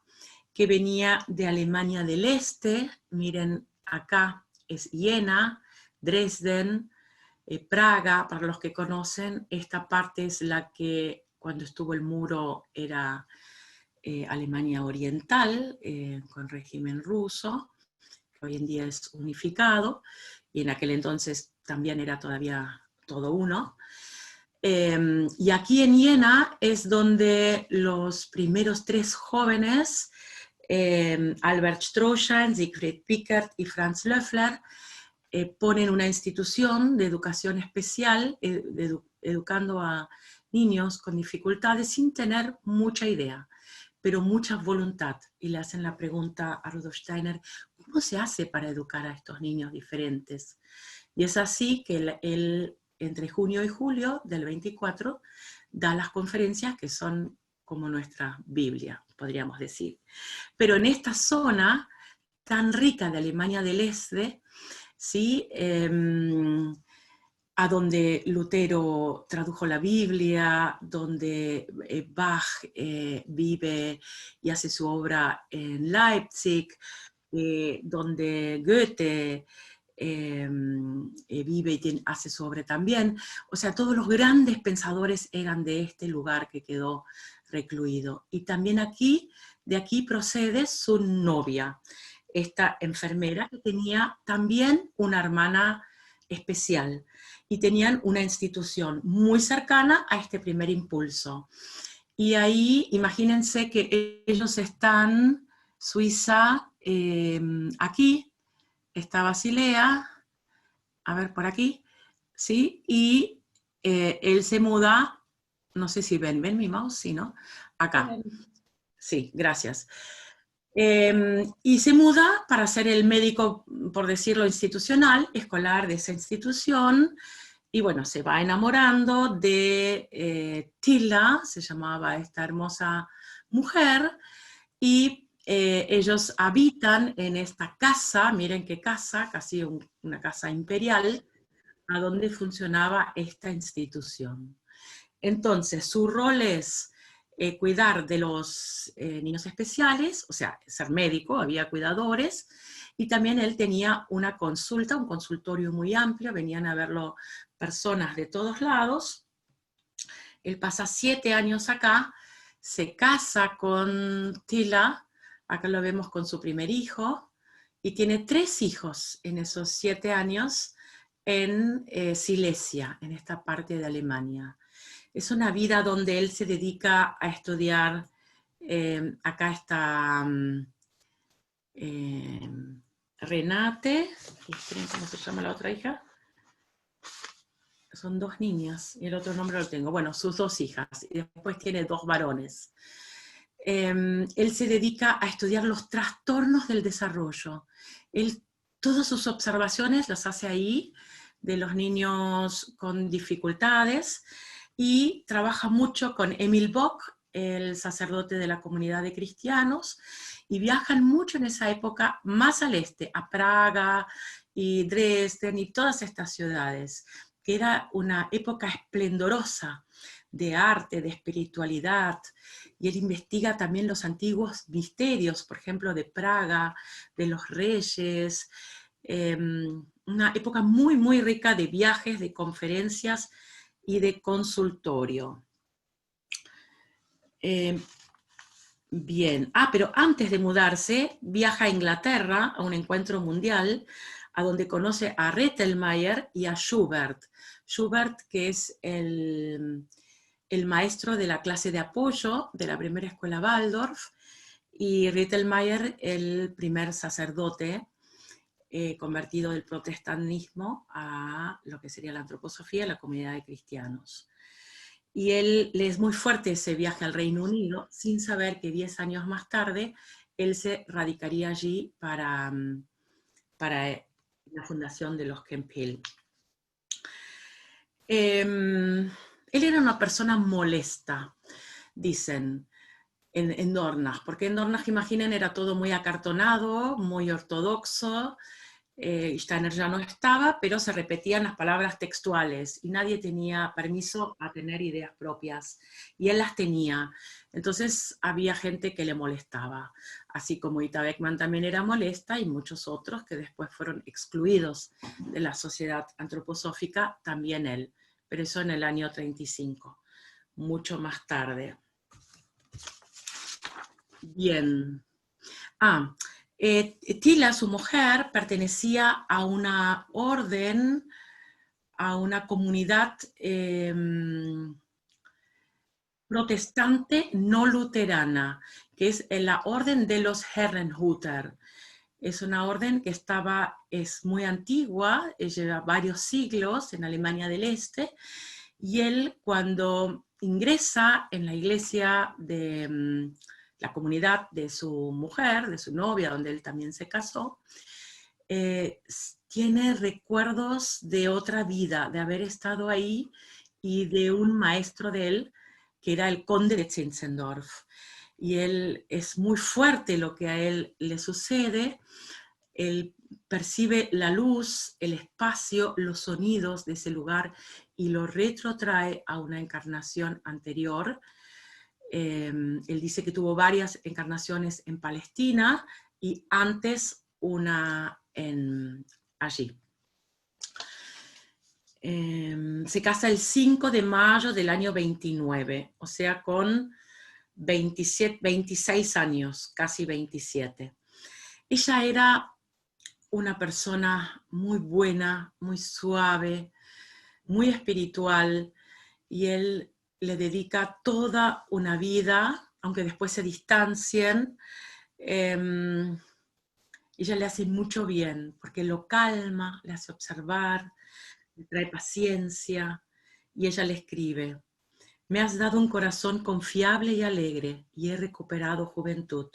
Speaker 2: que venía de Alemania del Este. Miren, acá es Jena, Dresden, Praga, para los que conocen. Esta parte es la que cuando estuvo el muro era Alemania Oriental, con régimen ruso, que hoy en día es unificado, y en aquel entonces también era todavía todo uno. Y aquí en Jena es donde los primeros 3 jóvenes, Albert Stroschein, Siegfried Pickert y Franz Löffler, ponen una institución de educación especial, educando a niños con dificultades sin tener mucha idea, pero mucha voluntad. Y le hacen la pregunta a Rudolf Steiner, ¿cómo se hace para educar a estos niños diferentes? Y es así que él, entre junio y julio del 24, da las conferencias que son como nuestra Biblia, podríamos decir. Pero en esta zona tan rica de Alemania del Este, ¿sí? A donde Lutero tradujo la Biblia, donde Bach vive y hace su obra en Leipzig, donde Goethe vive y hace su obra también. O sea, todos los grandes pensadores eran de este lugar que quedó recluido. Y también de aquí procede su novia, esta enfermera, que tenía también una hermana especial, y tenían una institución muy cercana a este primer impulso. Y ahí, imagínense que ellos están, Suiza, aquí, está Basilea, a ver por aquí, ¿sí? Y él se muda, no sé si ven mi mouse, ¿sí, no? Acá, sí, gracias. Y se muda para ser el médico, por decirlo, institucional, escolar de esa institución, y bueno, se va enamorando de Tilda, se llamaba esta hermosa mujer, y ellos habitan en esta casa, miren qué casa, casi una casa imperial, a donde funcionaba esta institución. Entonces, su rol es cuidar de los niños especiales, o sea, ser médico, había cuidadores, y también él tenía una consulta, un consultorio muy amplio, venían a verlo personas de todos lados. Él pasa 7 años acá, se casa con Tila, acá lo vemos con su primer hijo, y tiene 3 hijos en esos 7 años en Silesia, en esta parte de Alemania. Es una vida donde él se dedica a estudiar, acá está Renate, ¿cómo se llama la otra hija? Son 2 niñas, y el otro nombre lo tengo. Bueno, sus 2 hijas, y después tiene 2 varones. Él se dedica a estudiar los trastornos del desarrollo. Él, todas sus observaciones las hace ahí, de los niños con dificultades, y trabaja mucho con Emil Bock, el sacerdote de la comunidad de cristianos, y viajan mucho en esa época más al este, a Praga y Dresden y todas estas ciudades, que era una época esplendorosa de arte, de espiritualidad, y él investiga también los antiguos misterios, por ejemplo, de Praga, de los reyes, una época muy, muy rica de viajes, de conferencias y de consultorio. Bien, pero antes de mudarse, viaja a Inglaterra a un encuentro mundial, a donde conoce a Rettelmeier y a Schubert. Schubert, que es el maestro de la clase de apoyo de la primera escuela Waldorf, y Rettelmeier, el primer sacerdote convertido del protestantismo a lo que sería la antroposofía, la comunidad de cristianos. Y él le es muy fuerte ese viaje al Reino Unido, sin saber que 10 años más tarde él se radicaría allí para la fundación de los Kempil. Él era una persona molesta, dicen, en Dornach, porque en Dornach, imaginen, era todo muy acartonado, muy ortodoxo. Steiner ya no estaba, pero se repetían las palabras textuales y nadie tenía permiso a tener ideas propias, y él las tenía. Entonces había gente que le molestaba, así como Ita Beckmann también era molesta, y muchos otros que después fueron excluidos de la sociedad antroposófica, también él, pero eso en el año 35, mucho más tarde. Bien. Tila, su mujer, pertenecía a una orden, a una comunidad protestante no luterana, que es la orden de los Herrenhuter. Es una orden que es muy antigua, lleva varios siglos en Alemania del Este, y él, cuando ingresa en la iglesia de la comunidad de su mujer, de su novia, donde él también se casó, tiene recuerdos de otra vida, de haber estado ahí, y de un maestro de él, que era el conde de Zinzendorf. Y él, es muy fuerte lo que a él le sucede. Él percibe la luz, el espacio, los sonidos de ese lugar, y lo retrotrae a una encarnación anterior. Él dice que tuvo varias encarnaciones en Palestina, y antes una allí. Se casa el 5 de mayo del año 29, o sea, con 26 años, casi 27. Ella era una persona muy buena, muy suave, muy espiritual, y él le dedica toda una vida, aunque después se distancien. Ella le hace mucho bien, porque lo calma, le hace observar, le trae paciencia, y ella le escribe: me has dado un corazón confiable y alegre, y he recuperado juventud.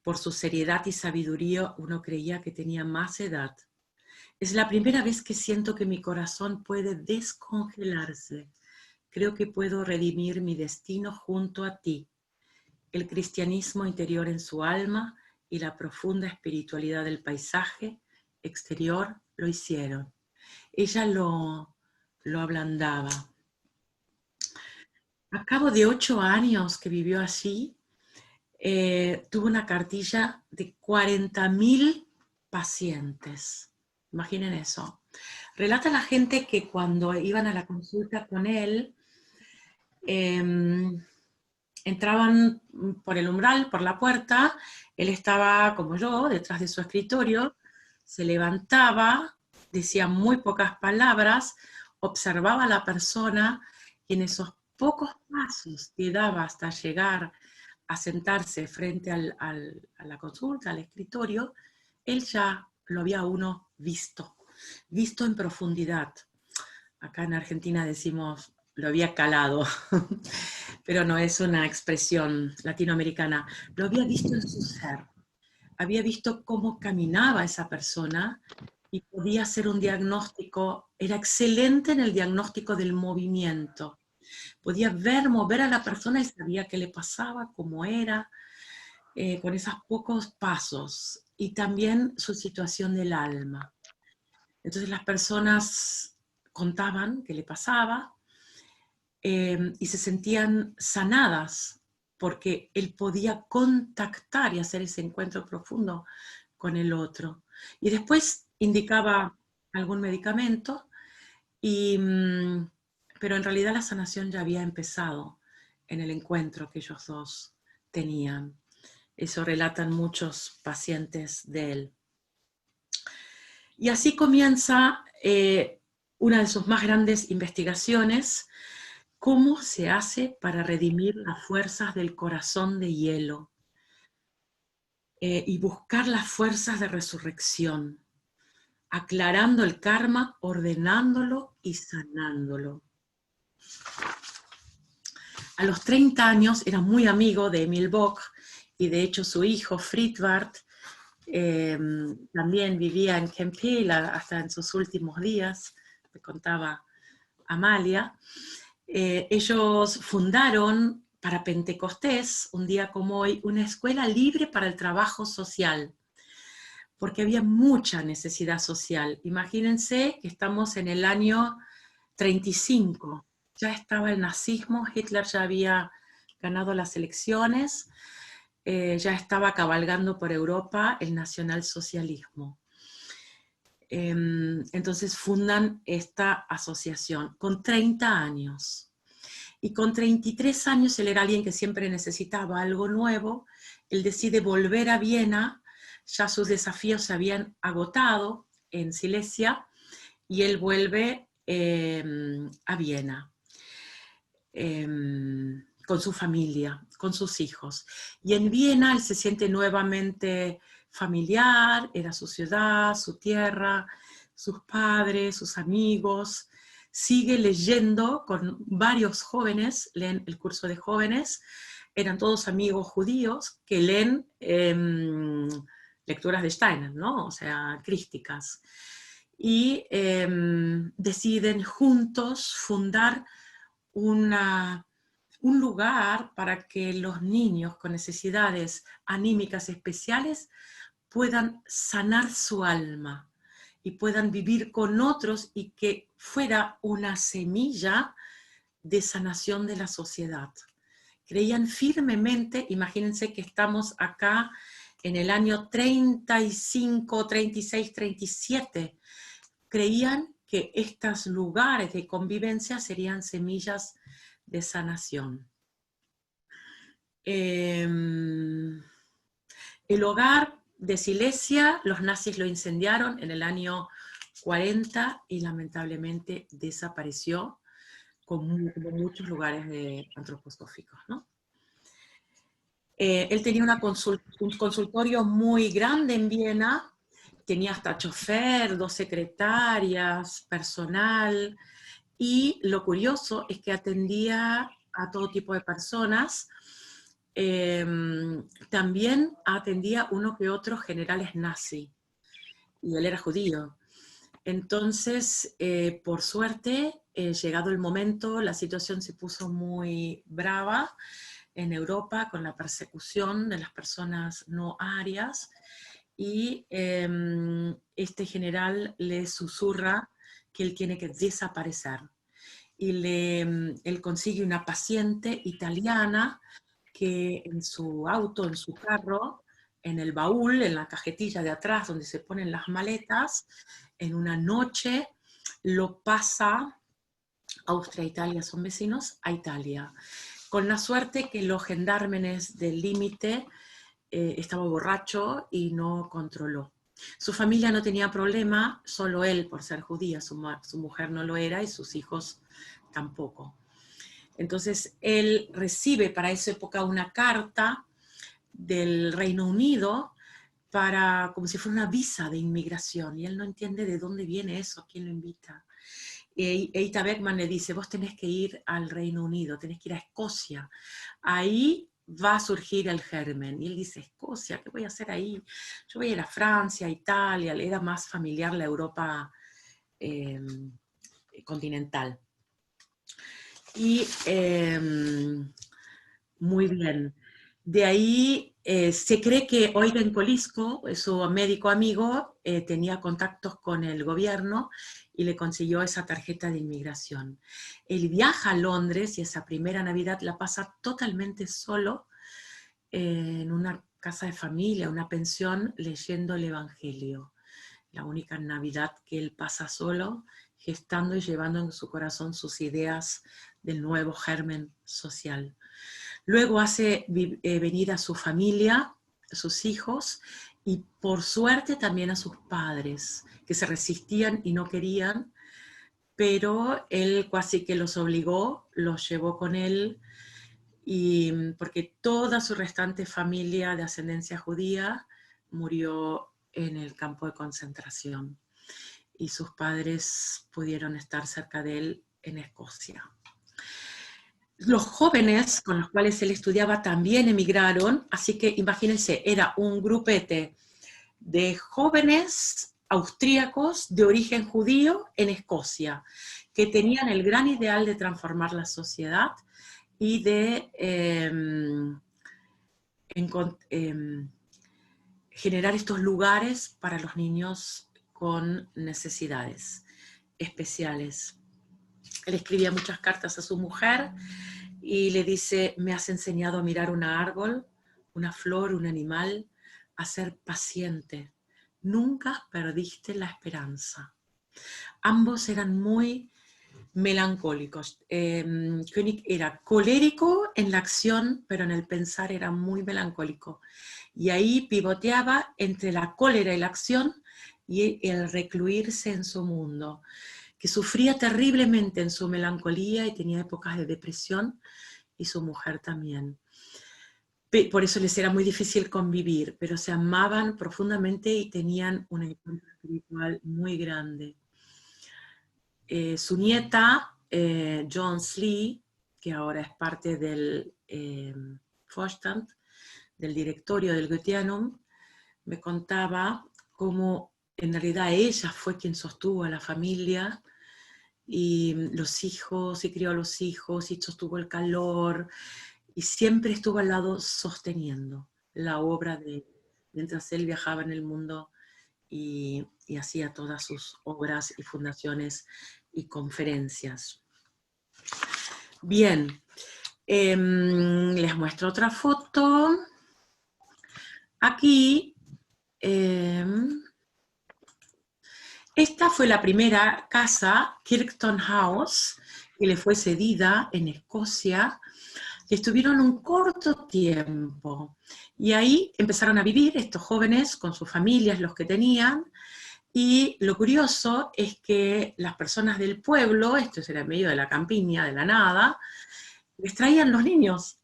Speaker 2: Por su seriedad y sabiduría uno creía que tenía más edad. Es la primera vez que siento que mi corazón puede descongelarse. Creo que puedo redimir mi destino junto a ti. El cristianismo interior en su alma y la profunda espiritualidad del paisaje exterior lo hicieron. ella lo ablandaba. A cabo de 8 años que vivió allí, tuvo una cartilla de 40.000 pacientes. Imaginen eso. Relata la gente que cuando iban a la consulta con él, entraban por el umbral, por la puerta, él estaba como yo, detrás de su escritorio, se levantaba, decía muy pocas palabras, observaba a la persona y en esos pocos pasos que daba hasta llegar a sentarse frente a la consulta, al escritorio, él ya lo había uno visto en profundidad. Acá en Argentina decimos, lo había calado, pero no es una expresión latinoamericana. Lo había visto en su ser, había visto cómo caminaba esa persona y podía hacer un diagnóstico, era excelente en el diagnóstico del movimiento. Podía ver, mover a la persona y sabía qué le pasaba, cómo era, con esos pocos pasos. Y también su situación del alma. Entonces las personas contaban qué le pasaba y se sentían sanadas porque él podía contactar y hacer ese encuentro profundo con el otro. Y después indicaba algún medicamento, pero en realidad la sanación ya había empezado en el encuentro que ellos dos tenían. Eso relatan muchos pacientes de él. Y así comienza una de sus más grandes investigaciones, cómo se hace para redimir las fuerzas del corazón de hielo y buscar las fuerzas de resurrección, aclarando el karma, ordenándolo y sanándolo. A los 30 años era muy amigo de Emil Bock y de hecho su hijo Friedbart también vivía en Kempil hasta en sus últimos días, me contaba Amalia. Ellos fundaron para Pentecostés, un día como hoy, una escuela libre para el trabajo social, porque había mucha necesidad social. Imagínense que estamos en el año 35, ya estaba el nazismo, Hitler ya había ganado las elecciones, ya estaba cabalgando por Europa el nacionalsocialismo. Entonces fundan esta asociación con 30 años. Y con 33 años él era alguien que siempre necesitaba algo nuevo, él decide volver a Viena, ya sus desafíos se habían agotado en Silesia, y él vuelve a Viena con su familia, con sus hijos. Y en Viena él se siente nuevamente familiar, era su ciudad, su tierra, sus padres, sus amigos. Sigue leyendo con varios jóvenes, leen el curso de jóvenes, eran todos amigos judíos que leen lecturas de Steiner, ¿no? O sea, crísticas. Y deciden juntos fundar un lugar para que los niños con necesidades anímicas especiales puedan sanar su alma y puedan vivir con otros y que fuera una semilla de sanación de la sociedad. Creían firmemente, imagínense que estamos acá en el año 35, 36, 37, creían que estos lugares de convivencia serían semillas de sanación. El hogar de Silesia, los nazis lo incendiaron en el año 40 y lamentablemente desapareció, como muchos lugares antroposóficos, ¿no? Él tenía un consultorio muy grande en Viena, tenía hasta chofer, 2 secretarias, personal, y lo curioso es que atendía a todo tipo de personas. También atendía uno que otros generales nazi, y él era judío. Entonces, por suerte, llegado el momento, la situación se puso muy brava en Europa con la persecución de las personas no arias, y este general le susurra que él tiene que desaparecer. Y él consigue una paciente italiana que en su auto, en su carro, en el baúl, en la cajetilla de atrás donde se ponen las maletas, en una noche lo pasa, Austria e Italia son vecinos, a Italia. Con la suerte que los gendarmes del límite estaba borracho y no controló. Su familia no tenía problema, solo él por ser judía, su mujer no lo era y sus hijos tampoco. Entonces él recibe para esa época una carta del Reino Unido como si fuera una visa de inmigración, y él no entiende de dónde viene eso, quién lo invita. Eita Beckman le dice, vos tenés que ir al Reino Unido, tenés que ir a Escocia, ahí va a surgir el germen. Y él dice, Escocia, ¿qué voy a hacer ahí? Yo voy a ir a Francia, a Italia, le era más familiar la Europa continental. Y muy bien. De ahí se cree que Eugen Colisco, su médico amigo, tenía contactos con el gobierno y le consiguió esa tarjeta de inmigración. Él viaja a Londres y esa primera Navidad la pasa totalmente solo en una casa de familia, una pensión, leyendo el Evangelio. La única Navidad que él pasa solo, gestando y llevando en su corazón sus ideas del nuevo germen social. Luego hace venir a su familia, a sus hijos, y por suerte también a sus padres, que se resistían y no querían, pero él casi que los obligó, los llevó con él, y porque toda su restante familia de ascendencia judía murió en el campo de concentración, y sus padres pudieron estar cerca de él en Escocia. Los jóvenes con los cuales él estudiaba también emigraron, así que imagínense, era un grupete de jóvenes austríacos de origen judío en Escocia, que tenían el gran ideal de transformar la sociedad y de generar estos lugares para los niños con necesidades especiales. Él escribía muchas cartas a su mujer y le dice, me has enseñado a mirar un árbol, una flor, un animal, a ser paciente. Nunca perdiste la esperanza. Ambos eran muy melancólicos. Koenig era colérico en la acción, pero en el pensar era muy melancólico. Y ahí pivoteaba entre la cólera y la acción y el recluirse en su mundo, que sufría terriblemente en su melancolía y tenía épocas de depresión, y su mujer también. Por eso les era muy difícil convivir, pero se amaban profundamente y tenían un encuentro espiritual muy grande. Su nieta, John Slee, que ahora es parte del Vorstand, del directorio del Goetheanum, me contaba cómo en realidad ella fue quien sostuvo a la familia, y los hijos, y crió a los hijos, y sostuvo el calor, y siempre estuvo al lado sosteniendo la obra mientras él viajaba en el mundo y hacía todas sus obras y fundaciones y conferencias. Bien, les muestro otra foto. Aquí, esta fue la primera casa, Kirkton House, que le fue cedida en Escocia. Estuvieron un corto tiempo, y ahí empezaron a vivir estos jóvenes con sus familias, los que tenían, y lo curioso es que las personas del pueblo, esto era en medio de la campiña, de la nada, les traían los niños.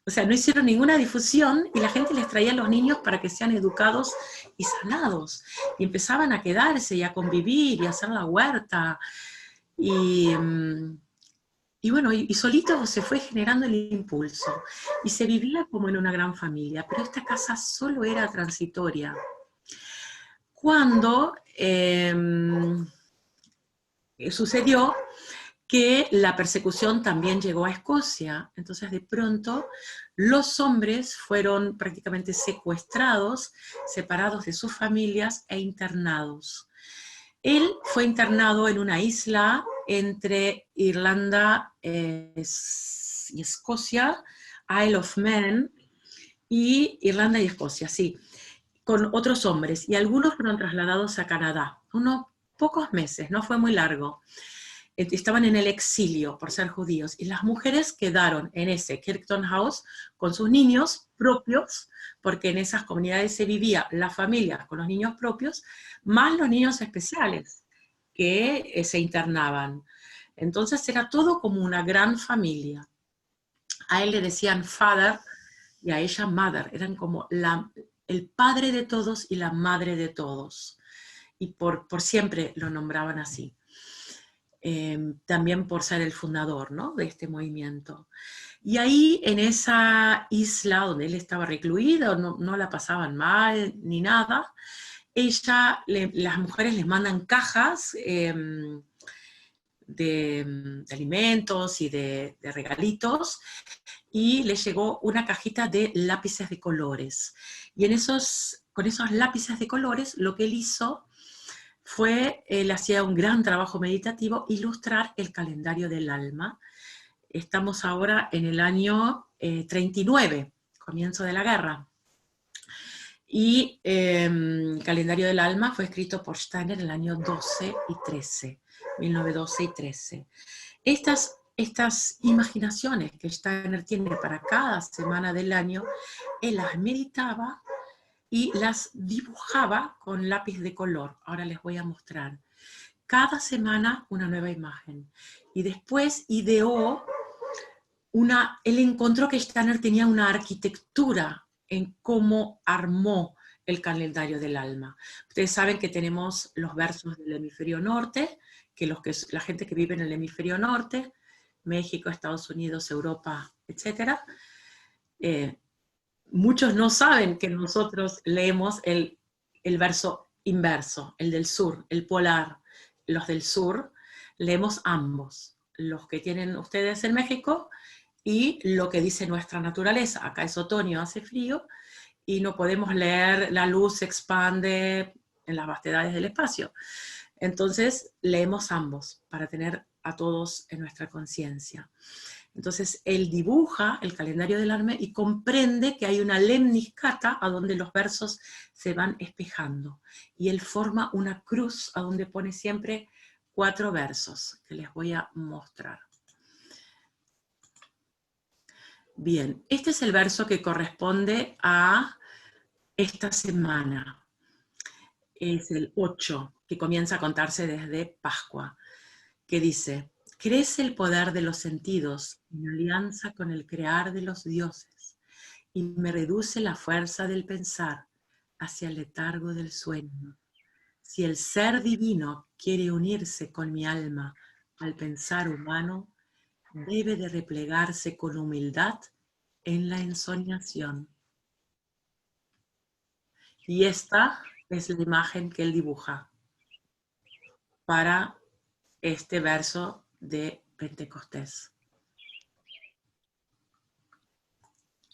Speaker 2: O sea, no hicieron ninguna difusión y la gente les traía a los niños para que sean educados y sanados. Y empezaban a quedarse y a convivir y a hacer la huerta. Y bueno, y solito se fue generando el impulso. Y se vivía como en una gran familia, pero esta casa solo era transitoria. Cuando sucedió que la persecución también llegó a Escocia, entonces de pronto los hombres fueron prácticamente secuestrados, separados de sus familias e internados. Él fue internado en una isla entre Irlanda y Escocia, Isle of Man, y Irlanda y Escocia, sí, con otros hombres, y algunos fueron trasladados a Canadá, unos pocos meses, no fue muy largo. Estaban en el exilio por ser judíos, y las mujeres quedaron en ese Kirkton House con sus niños propios, porque en esas comunidades se vivía la familia con los niños propios, más los niños especiales que se internaban. Entonces era todo como una gran familia. A él le decían father y a ella mother, eran como el padre de todos y la madre de todos, y por siempre lo nombraban así. También por ser el fundador, ¿no?, de este movimiento. Y ahí, en esa isla donde él estaba recluido, no la pasaban mal ni nada, las mujeres les mandan cajas de alimentos y de regalitos, y le llegó una cajita de lápices de colores. Y con esos lápices de colores, lo que él hizo fue, él hacía un gran trabajo meditativo, ilustrar el calendario del alma. Estamos ahora en el año 39, comienzo de la guerra. Y el calendario del alma fue escrito por Steiner en el año 12 y 13, 1912 y 13. Estas imaginaciones que Steiner tiene para cada semana del año, él las meditaba y las dibujaba con lápiz de color. Ahora les voy a mostrar. Cada semana una nueva imagen. Y después ideó él encontró que Steiner tenía una arquitectura en cómo armó el calendario del alma. Ustedes saben que tenemos los versos del hemisferio norte, que la gente que vive en el hemisferio norte, México, Estados Unidos, Europa, etc. Muchos no saben que nosotros leemos el verso inverso, el del sur, el polar. Los del sur leemos ambos, los que tienen ustedes en México y lo que dice nuestra naturaleza. Acá es otoño, hace frío, y no podemos leer la luz se expande en las vastedades del espacio. Entonces leemos ambos para tener a todos en nuestra conciencia. Entonces él dibuja el calendario del alma y comprende que hay una lemniscata a donde los versos se van espejando. Y él forma una cruz a donde pone siempre 4 versos, que les voy a mostrar. Bien, este es el verso que corresponde a esta semana. Es el 8, que comienza a contarse desde Pascua, que dice: crece el poder de los sentidos en alianza con el crear de los dioses, y me reduce la fuerza del pensar hacia el letargo del sueño. Si el ser divino quiere unirse con mi alma al pensar humano, debe de replegarse con humildad en la ensoñación. Y esta es la imagen que él dibuja para este verso de Pentecostés.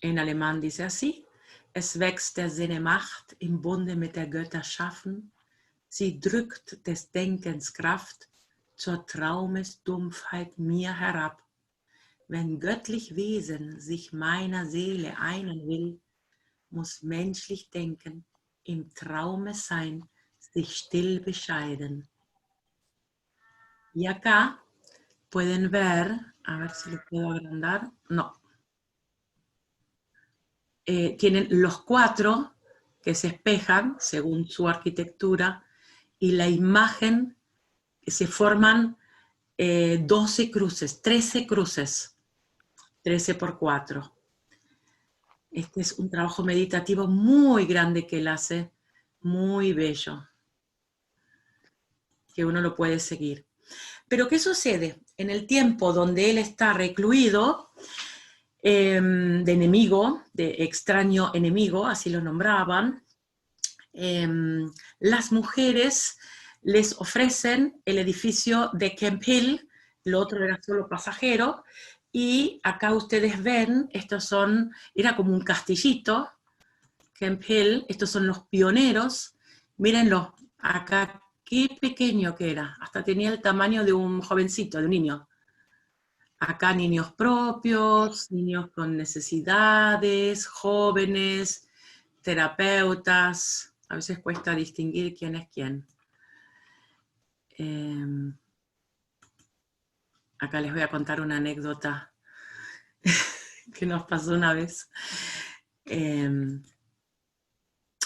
Speaker 2: En alemán dice así: Es wächst der Sinne Macht im Bunde mit der Götter Schaffen, sie drückt des Denkens Kraft zur Traumesdumpfheit mir herab. Wenn göttlich Wesen sich meiner Seele einen will, muss menschlich Denken im Traume sein, sich still bescheiden. Y acá pueden ver, a ver si lo puedo agrandar, no. Tienen los 4 que se espejan según su arquitectura, y la imagen se forman 12 cruces, 13 cruces, 13 por 4. Este es un trabajo meditativo muy grande que él hace, muy bello, que uno lo puede seguir. Pero ¿qué sucede? En el tiempo donde él está recluido, de enemigo, de extraño enemigo, así lo nombraban, las mujeres les ofrecen el edificio de Camp Hill, lo otro era solo pasajero, y acá ustedes ven, era como un castillito, Camp Hill, estos son los pioneros, mírenlo, acá qué pequeño que era, hasta tenía el tamaño de un jovencito, de un niño. Acá niños propios, niños con necesidades, jóvenes, terapeutas, a veces cuesta distinguir quién es quién. Acá les voy a contar una anécdota que nos pasó una vez.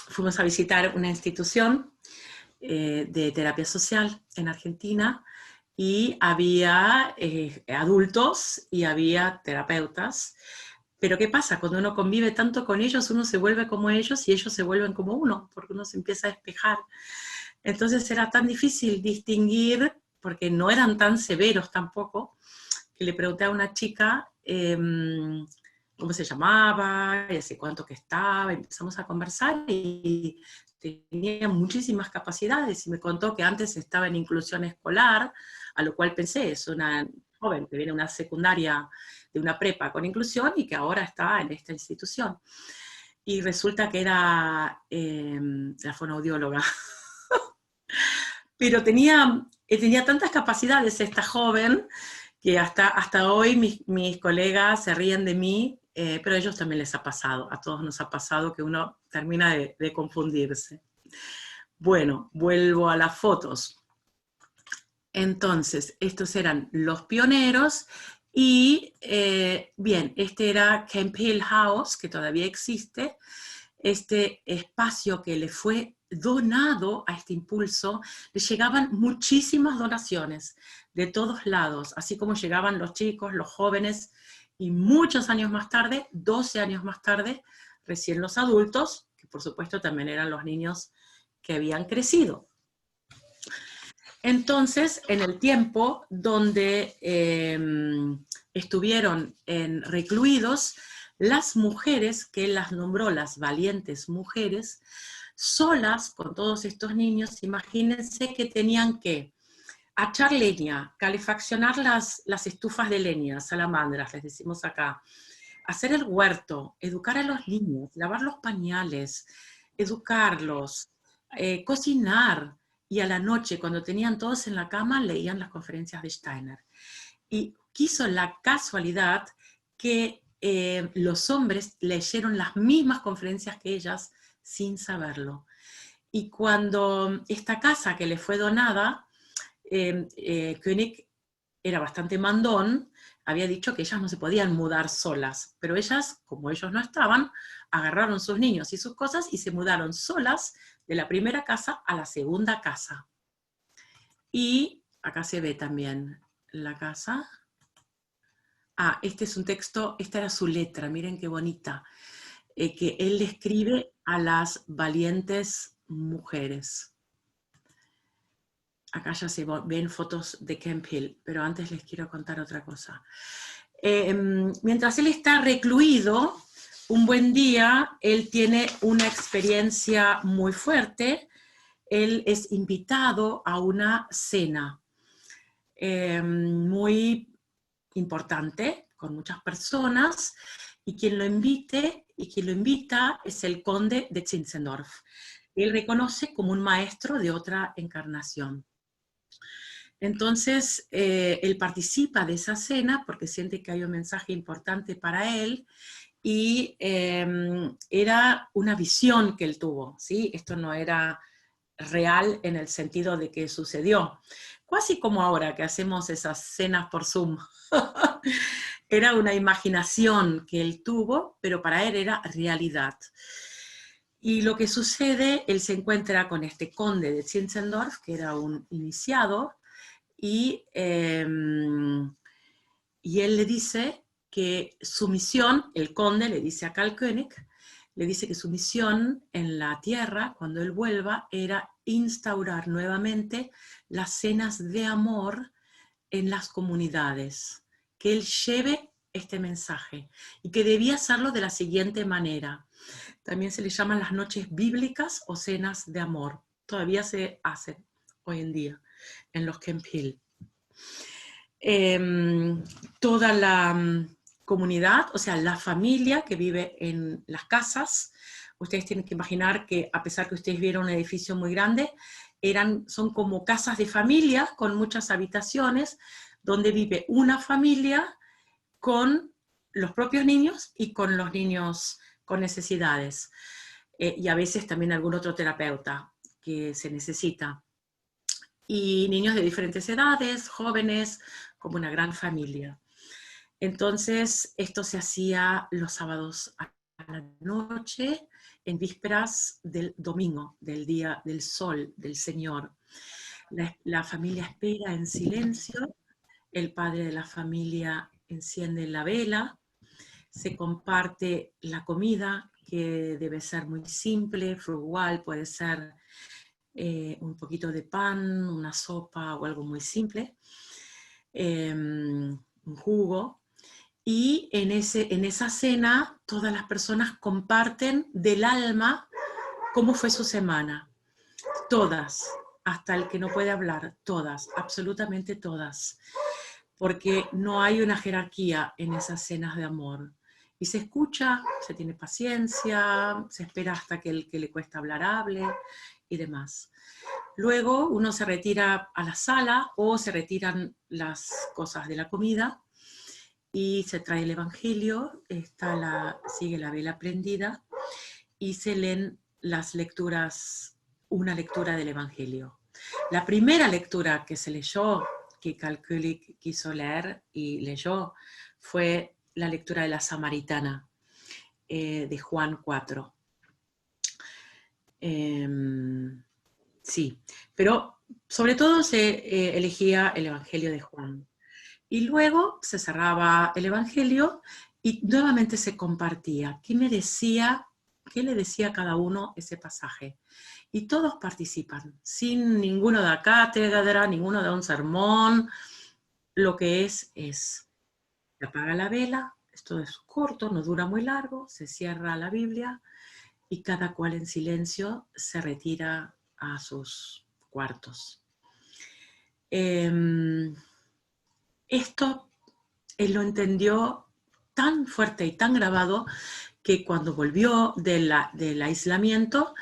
Speaker 2: Fuimos a visitar una institución de terapia social en Argentina y había adultos y había terapeutas. Pero ¿qué pasa? Cuando uno convive tanto con ellos, uno se vuelve como ellos y ellos se vuelven como uno, porque uno se empieza a despejar. Entonces era tan difícil distinguir, porque no eran tan severos tampoco, que le pregunté a una chica cómo se llamaba, y hace cuánto que estaba, empezamos a conversar y tenía muchísimas capacidades y me contó que antes estaba en inclusión escolar, a lo cual pensé, es una joven que viene de una secundaria, de una prepa con inclusión y que ahora está en esta institución. Y resulta que era la fonoaudióloga. Pero tenía tantas capacidades esta joven que hasta hoy mis colegas se ríen de mí, pero a ellos también les ha pasado, a todos nos ha pasado que uno termina de confundirse. Bueno, vuelvo a las fotos. Entonces, estos eran los pioneros y, bien, este era Camp Hill House, que todavía existe, este espacio que le fue donado a este impulso, le llegaban muchísimas donaciones de todos lados, así como llegaban los chicos, los jóvenes, y muchos años más tarde, 12 años más tarde, recién los adultos, que por supuesto también eran los niños que habían crecido. Entonces, en el tiempo donde estuvieron recluidos, las mujeres, que él las nombró las valientes mujeres, solas con todos estos niños, imagínense que tenían que echar leña, calefaccionar las estufas de leña, salamandras, les decimos acá, hacer el huerto, educar a los niños, lavar los pañales, educarlos, cocinar, y a la noche, cuando tenían todos en la cama, leían las conferencias de Steiner. Y quiso la casualidad que los hombres leyeron las mismas conferencias que ellas sin saberlo. Y cuando esta casa que le fue donada, Koenig era bastante mandón, había dicho que ellas no se podían mudar solas, pero ellas, como ellos no estaban, agarraron sus niños y sus cosas y se mudaron solas de la primera casa a la segunda casa. Y acá se ve también la casa. Ah, este es un texto, esta era su letra, miren qué bonita, que él le escribe a las valientes mujeres. Acá ya se ven fotos de Camp Hill, pero antes les quiero contar otra cosa. Mientras él está recluido, un buen día, él tiene una experiencia muy fuerte. Él es invitado a una cena muy importante, con muchas personas, y quien lo invita es el conde de Zinzendorf. Él reconoce como un maestro de otra encarnación. Entonces, él participa de esa cena porque siente que hay un mensaje importante para él, y era una visión que él tuvo, ¿sí? Esto no era real en el sentido de que sucedió. Casi como ahora que hacemos esas cenas por Zoom. Era una imaginación que él tuvo, pero para él era realidad. Y lo que sucede, él se encuentra con este conde de Zinzendorf, que era un iniciado, y él le dice que su misión, el conde le dice a Karl Koenig, le dice que su misión en la tierra, cuando él vuelva, era instaurar nuevamente las cenas de amor en las comunidades, que él lleve este mensaje, y que debía hacerlo de la siguiente manera. También se le llaman las noches bíblicas o cenas de amor. Todavía se hacen hoy en día en los Camp Hill. Toda la comunidad, o sea, la familia que vive en las casas, ustedes tienen que imaginar que a pesar que ustedes vieron un edificio muy grande, son como casas de familia con muchas habitaciones, donde vive una familia con los propios niños y con los niños con necesidades. Y a veces también algún otro terapeuta que se necesita. Y niños de diferentes edades, jóvenes, como una gran familia. Entonces, esto se hacía los sábados a la noche, en vísperas del domingo, del día del sol, del Señor. La familia espera en silencio, el padre de la familia enciende la vela, se comparte la comida, que debe ser muy simple, frugal, puede ser un poquito de pan, una sopa o algo muy simple, un jugo, y en esa cena todas las personas comparten del alma cómo fue su semana, todas, hasta el que no puede hablar, todas, absolutamente todas, porque no hay una jerarquía en esas cenas de amor. Y se escucha, se tiene paciencia, se espera hasta que el que le cuesta hablar hable y demás. Luego uno se retira a la sala o se retiran las cosas de la comida y se trae el Evangelio, sigue la vela prendida y se leen las lecturas, una lectura del Evangelio. La primera lectura que se leyó, que Calculi quiso leer y leyó, fue la lectura de la Samaritana, de Juan 4. Sí, pero sobre todo se elegía el Evangelio de Juan. Y luego se cerraba el Evangelio y nuevamente se compartía. ¿Qué le decía a cada uno ese pasaje? Y todos participan, sin ninguno da cátedra, ninguno da un sermón. Lo que es, se apaga la vela, esto es corto, no dura muy largo, se cierra la Biblia y cada cual en silencio se retira a sus cuartos. Esto él lo entendió tan fuerte y tan grabado que cuando volvió del aislamiento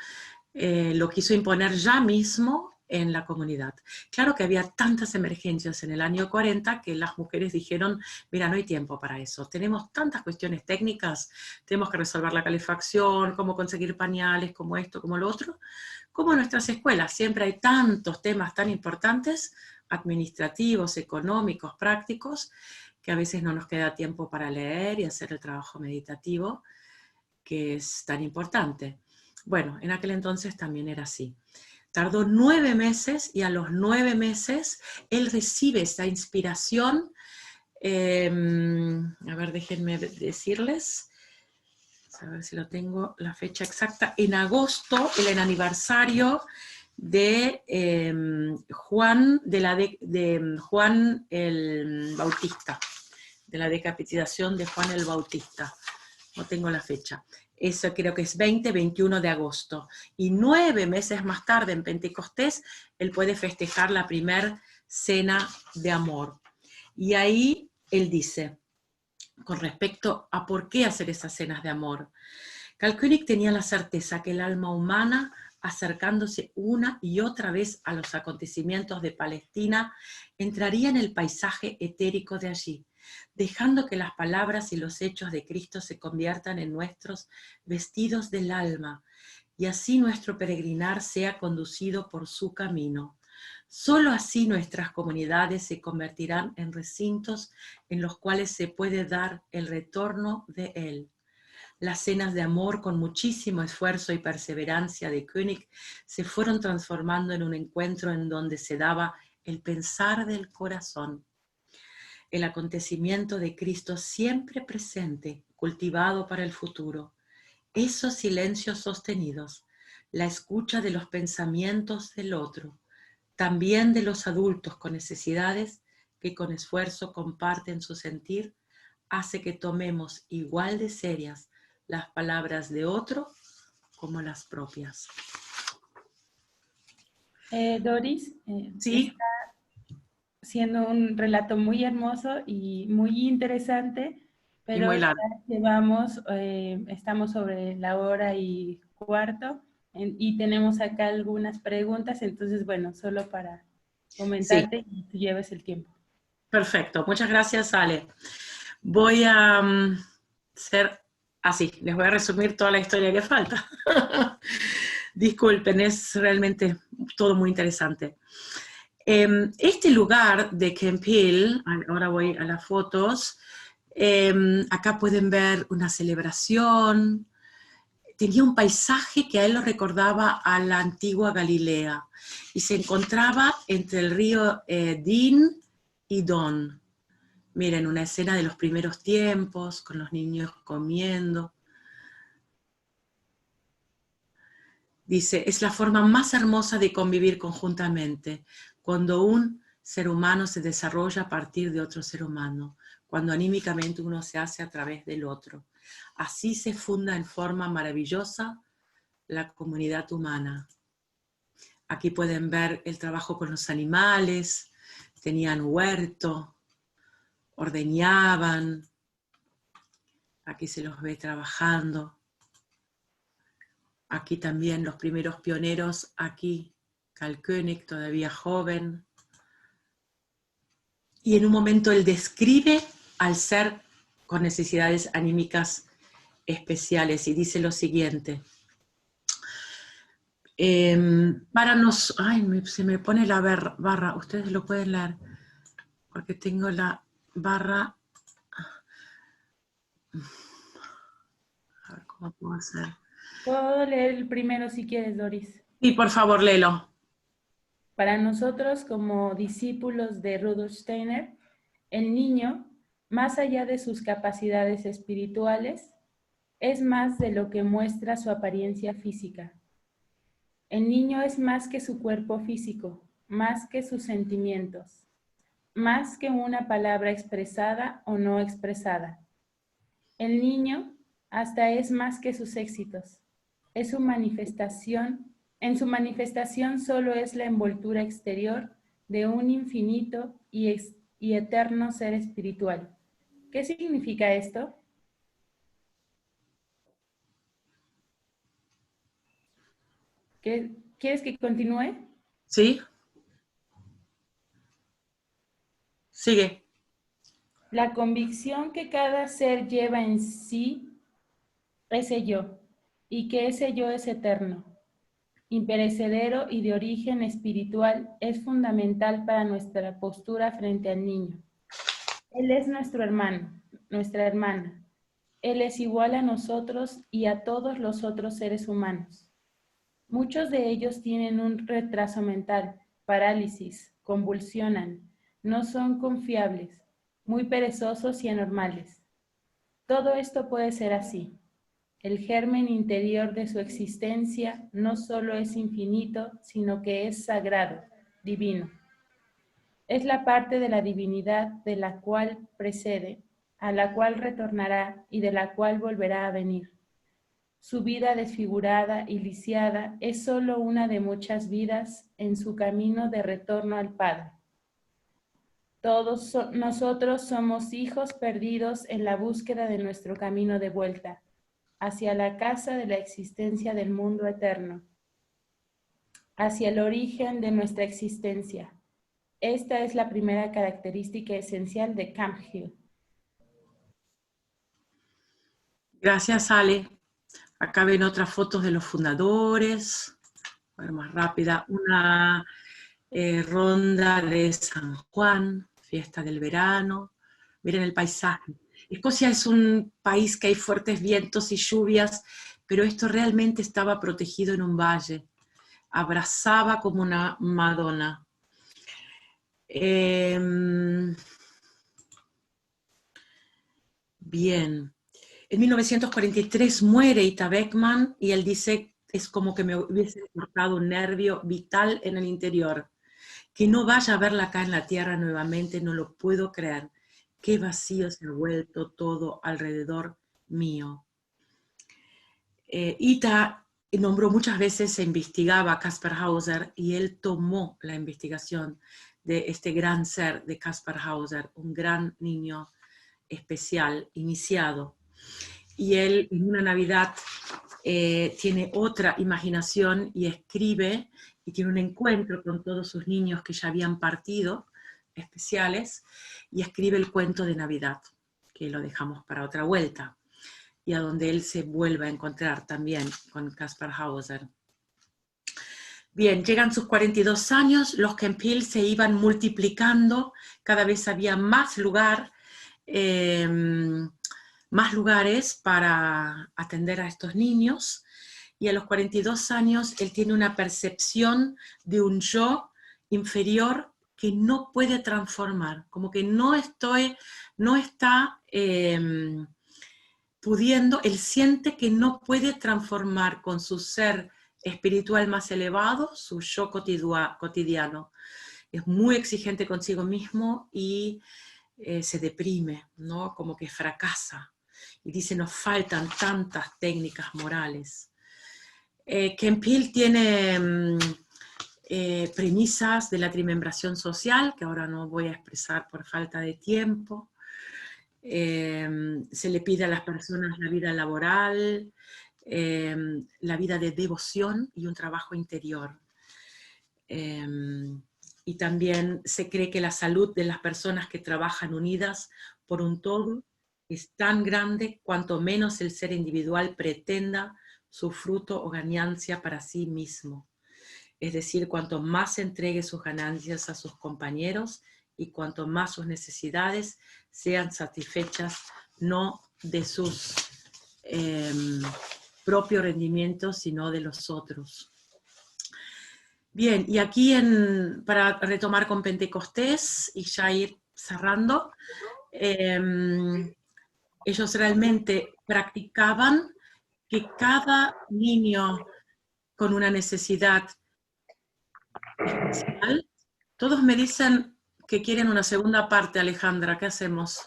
Speaker 2: lo quiso imponer ya mismo en la comunidad. Claro que había tantas emergencias en el año 40 que las mujeres dijeron, mira, no hay tiempo para eso, tenemos tantas cuestiones técnicas, tenemos que resolver la calefacción, cómo conseguir pañales, como esto, como lo otro, como en nuestras escuelas, siempre hay tantos temas tan importantes, administrativos, económicos, prácticos, que a veces no nos queda tiempo para leer y hacer el trabajo meditativo, que es tan importante. Bueno, en aquel entonces también era así. Tardó 9 meses y a los 9 meses él recibe esta inspiración. A ver, déjenme decirles, a ver si lo tengo, la fecha exacta. En agosto, el aniversario de Juan, de Juan el Bautista, de la decapitación de Juan el Bautista. No tengo la fecha. Eso creo que es 21 de agosto. Y 9 meses más tarde, en Pentecostés, él puede festejar la primera cena de amor. Y ahí él dice, con respecto a por qué hacer esas cenas de amor, Calculi tenía la certeza que el alma humana, acercándose una y otra vez a los acontecimientos de Palestina, entraría en el paisaje etérico de allí, dejando que las palabras y los hechos de Cristo se conviertan en nuestros vestidos del alma, y así nuestro peregrinar sea conducido por su camino. Solo así nuestras comunidades se convertirán en recintos en los cuales se puede dar el retorno de Él. Las cenas de amor, con muchísimo esfuerzo y perseverancia de König, se fueron transformando en un encuentro en donde se daba el pensar del corazón, el acontecimiento de Cristo siempre presente, cultivado para el futuro, esos silencios sostenidos, la escucha de los pensamientos del otro, también de los adultos con necesidades que con esfuerzo comparten su sentir, hace que tomemos igual de serias las palabras de otro como las propias.
Speaker 1: Doris,
Speaker 2: ¿Sí?
Speaker 1: está siendo un relato muy hermoso y muy interesante,
Speaker 2: Y
Speaker 1: pero
Speaker 2: muy
Speaker 1: ya
Speaker 2: largo.
Speaker 1: estamos sobre la hora y cuarto. Y tenemos acá algunas preguntas, entonces, bueno, solo para
Speaker 2: Sí,
Speaker 1: comentarte y tú lleves el tiempo.
Speaker 2: perfecto. Muchas gracias, Ale. Voy a ser así, les voy a resumir toda la historia que falta. Disculpen, es realmente todo muy interesante. Este lugar de Camp Hill, ahora voy a las fotos, acá pueden ver una celebración. Tenía un paisaje que a él lo recordaba a la antigua Galilea y se encontraba entre el río Dean y Don. Miren, una escena de los primeros tiempos, con los niños comiendo. Dice, es la forma más hermosa de convivir conjuntamente, cuando un ser humano se desarrolla a partir de otro ser humano, cuando anímicamente uno se hace a través del otro. Así se funda en forma maravillosa la comunidad humana. Aquí pueden ver el trabajo con los animales, tenían huerto, ordeñaban, aquí se los ve trabajando. Aquí también los primeros pioneros, aquí Karl König, todavía joven. Y en un momento él describe al ser con necesidades anímicas especiales y dice lo siguiente. Se me pone la barra, ustedes lo pueden leer, porque tengo la barra. A ver cómo puedo hacer.
Speaker 1: Puedo leer el primero si quieres, Doris.
Speaker 2: Sí, por favor, léelo.
Speaker 1: Para nosotros, como discípulos de Rudolf Steiner, el niño, más allá de sus capacidades espirituales, es más de lo que muestra su apariencia física. El niño es más que su cuerpo físico, más que sus sentimientos, más que una palabra expresada o no expresada. El niño hasta es más que sus éxitos. Es su manifestación. En su manifestación solo es la envoltura exterior de un infinito y eterno ser espiritual. ¿Qué significa esto? ¿Quieres que continúe?
Speaker 2: ¿Sí? Sigue.
Speaker 1: La convicción que cada ser lleva en sí, ese yo, y que ese yo es eterno, imperecedero y de origen espiritual, es fundamental para nuestra postura frente al niño. Él es nuestro hermano, nuestra hermana. Él es igual a nosotros y a todos los otros seres humanos. Muchos de ellos tienen un retraso mental, parálisis, convulsionan, no son confiables, muy perezosos y anormales. Todo esto puede ser así. El germen interior de su existencia no solo es infinito, sino que es sagrado, divino. Es la parte de la divinidad de la cual precede, a la cual retornará y de la cual volverá a venir. Su vida desfigurada y lisiada es solo una de muchas vidas en su camino de retorno al Padre. Todos nosotros somos hijos perdidos en la búsqueda de nuestro camino de vuelta, hacia la casa de la existencia del mundo eterno, hacia el origen de nuestra existencia. Esta es la primera característica esencial de Camp Hill.
Speaker 2: Gracias, Ale. Acá ven otras fotos de los fundadores. A ver, más rápida. Una ronda de San Juan, fiesta del verano. Miren el paisaje. Escocia es un país que hay fuertes vientos y lluvias, pero esto realmente estaba protegido en un valle. Abrazaba como una Madonna. Bien. En 1943 muere Ita Beckman y él dice, es como que me hubiese cortado un nervio vital en el interior. Que no vaya a verla acá en la tierra nuevamente, no lo puedo creer. Qué vacío se ha vuelto todo alrededor mío. Ita nombró muchas veces, se investigaba a Kaspar Hauser y él tomó la investigación de este gran ser de Kaspar Hauser, un gran niño especial, iniciado. Y él en una Navidad tiene otra imaginación y escribe, y tiene un encuentro con todos sus niños que ya habían partido, especiales, y escribe el cuento de Navidad, que lo dejamos para otra vuelta, y a donde él se vuelve a encontrar también con Caspar Hauser. Bien, llegan sus 42 años, los Kempil se iban multiplicando, cada vez había más lugares para atender a estos niños, y a los 42 años él tiene una percepción de un yo inferior que no puede transformar, como que no está pudiendo, él siente que no puede transformar con su ser espiritual más elevado su yo cotidiano. Es muy exigente consigo mismo y se deprime, ¿no? Como que fracasa. Y dice, nos faltan tantas técnicas morales. Kempil tiene premisas de la trimembración social, que ahora no voy a expresar por falta de tiempo. Se le pide a las personas la vida laboral, la vida de devoción y un trabajo interior. Y también se cree que la salud de las personas que trabajan unidas por un todo es tan grande cuanto menos el ser individual pretenda su fruto o ganancia para sí mismo. Es decir, cuanto más entregue sus ganancias a sus compañeros y cuanto más sus necesidades sean satisfechas, no de sus propios rendimientos, sino de los otros. Bien, y aquí para retomar con Pentecostés y ya ir cerrando, ellos realmente practicaban que cada niño con una necesidad especial, todos me dicen que quieren una segunda parte, Alejandra, ¿qué hacemos?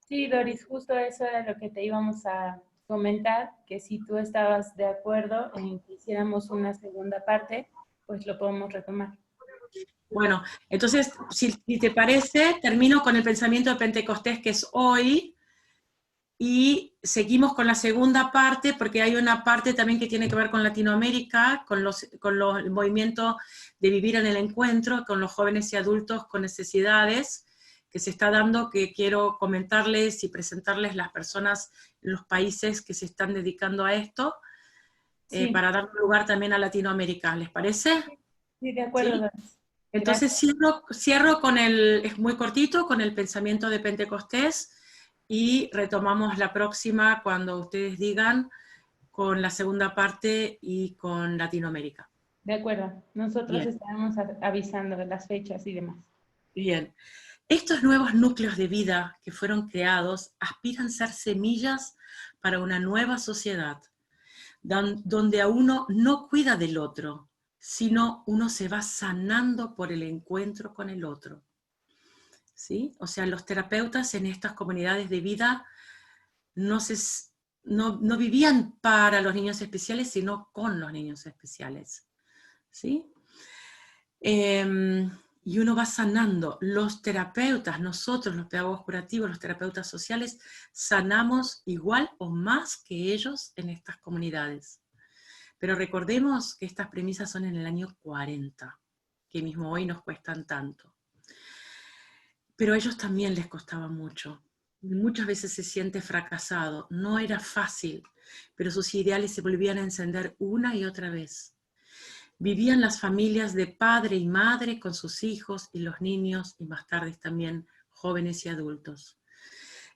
Speaker 1: Sí, Doris, justo eso era lo que te íbamos a comentar, que si tú estabas de acuerdo en que hiciéramos una segunda parte, pues lo podemos retomar.
Speaker 2: Bueno, entonces, si te parece, termino con el pensamiento de Pentecostés, que es hoy, y seguimos con la segunda parte, porque hay una parte también que tiene que ver con Latinoamérica, con el movimiento de vivir en el encuentro, con los jóvenes y adultos con necesidades, que se está dando, que quiero comentarles y presentarles las personas, los países que se están dedicando a esto,
Speaker 1: Sí.
Speaker 2: Para dar lugar también a Latinoamérica. ¿Les parece?
Speaker 1: Sí, de acuerdo,
Speaker 2: ¿Sí?
Speaker 1: Doris.
Speaker 2: Entonces cierro con es muy cortito, con el pensamiento de Pentecostés, y retomamos la próxima cuando ustedes digan, con la segunda parte y con Latinoamérica.
Speaker 1: De acuerdo. Nosotros
Speaker 2: Bien.
Speaker 1: estaremos avisando de las fechas y demás.
Speaker 2: Bien. Estos nuevos núcleos de vida que fueron creados aspiran a ser semillas para una nueva sociedad, donde a uno no cuida del otro, sino uno se va sanando por el encuentro con el otro. ¿Sí? O sea, los terapeutas en estas comunidades de vida no vivían para los niños especiales, sino con los niños especiales. ¿Sí? Y uno va sanando. Los terapeutas, nosotros, los pedagogos curativos, los terapeutas sociales, sanamos igual o más que ellos en estas comunidades. Pero recordemos que estas premisas son en el año 40, que mismo hoy nos cuestan tanto. Pero a ellos también les costaba mucho. Muchas veces se siente fracasado. No era fácil, pero sus ideales se volvían a encender una y otra vez. Vivían las familias de padre y madre con sus hijos y los niños, y más tarde también jóvenes y adultos.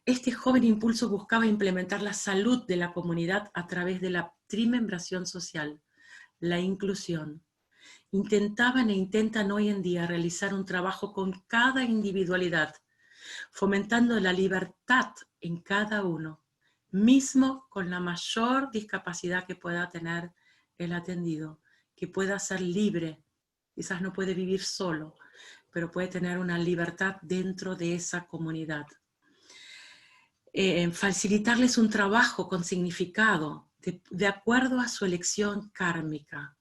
Speaker 2: Este joven impulso buscaba implementar la salud de la comunidad a través de la trimembración social, la inclusión. Intentaban e intentan hoy en día realizar un trabajo con cada individualidad, fomentando la libertad en cada uno, mismo con la mayor discapacidad que pueda tener el atendido, que pueda ser libre. Quizás no puede vivir solo, pero puede tener una libertad dentro de esa comunidad. Facilitarles un trabajo con significado, de acuerdo a su elección kármica,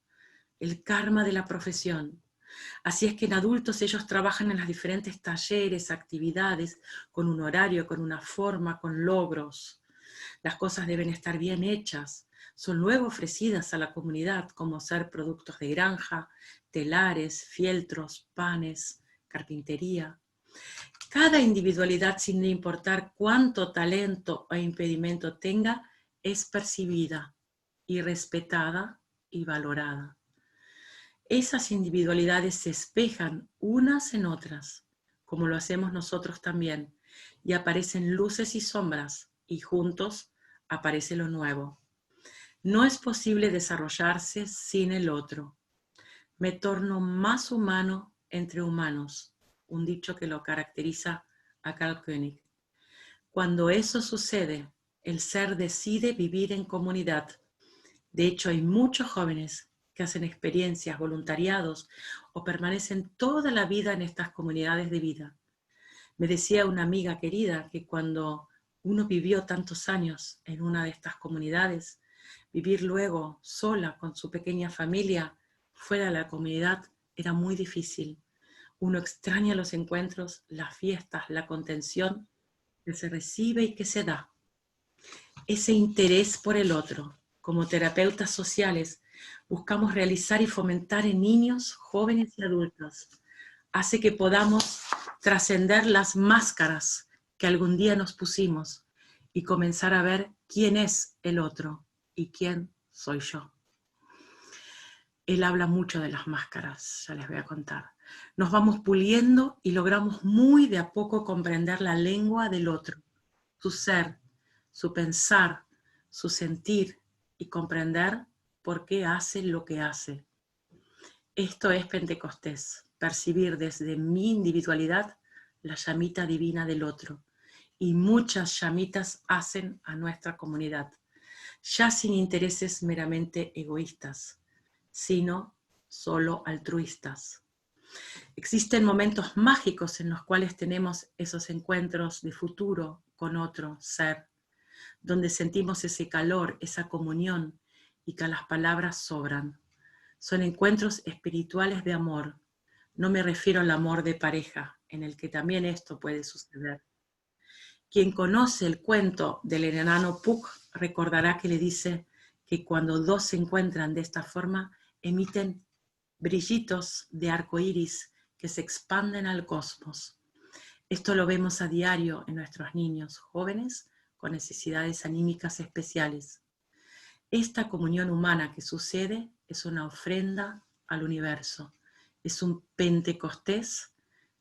Speaker 2: el karma de la profesión. Así es que en adultos ellos trabajan en los diferentes talleres, actividades, con un horario, con una forma, con logros. Las cosas deben estar bien hechas, son luego ofrecidas a la comunidad como ser productos de granja, telares, fieltros, panes, carpintería. Cada individualidad, sin importar cuánto talento o impedimento tenga, es percibida y respetada y valorada. Esas individualidades se espejan unas en otras, como lo hacemos nosotros también, y aparecen luces y sombras, y juntos aparece lo nuevo. No es posible desarrollarse sin el otro. Me torno más humano entre humanos, un dicho que lo caracteriza a Carl Koenig. Cuando eso sucede, el ser decide vivir en comunidad. De hecho, hay muchos jóvenes que hacen experiencias, voluntariados o permanecen toda la vida en estas comunidades de vida. Me decía una amiga querida que cuando uno vivió tantos años en una de estas comunidades, vivir luego sola con su pequeña familia fuera de la comunidad era muy difícil. Uno extraña los encuentros, las fiestas, la contención que se recibe y que se da. Ese interés por el otro. Como terapeutas sociales, buscamos realizar y fomentar en niños, jóvenes y adultos. Hace que podamos trascender las máscaras que algún día nos pusimos y comenzar a ver quién es el otro y quién soy yo. Él habla mucho de las máscaras, ya les voy a contar. Nos vamos puliendo y logramos muy de a poco comprender la lengua del otro, su ser, su pensar, su sentir y comprender por qué hace lo que hace. Esto es Pentecostés, percibir desde mi individualidad la llamita divina del otro. Y muchas llamitas hacen a nuestra comunidad, ya sin intereses meramente egoístas, sino solo altruistas. Existen momentos mágicos en los cuales tenemos esos encuentros de futuro con otro ser, donde sentimos ese calor, esa comunión y que las palabras sobran. Son encuentros espirituales de amor. No me refiero al amor de pareja, en el que también esto puede suceder. Quien conoce el cuento del enano Puck recordará que le dice que cuando dos se encuentran de esta forma, emiten brillitos de arco iris que se expanden al cosmos. Esto lo vemos a diario en nuestros niños jóvenes con necesidades anímicas especiales. Esta comunión humana que sucede es una ofrenda al universo, es un Pentecostés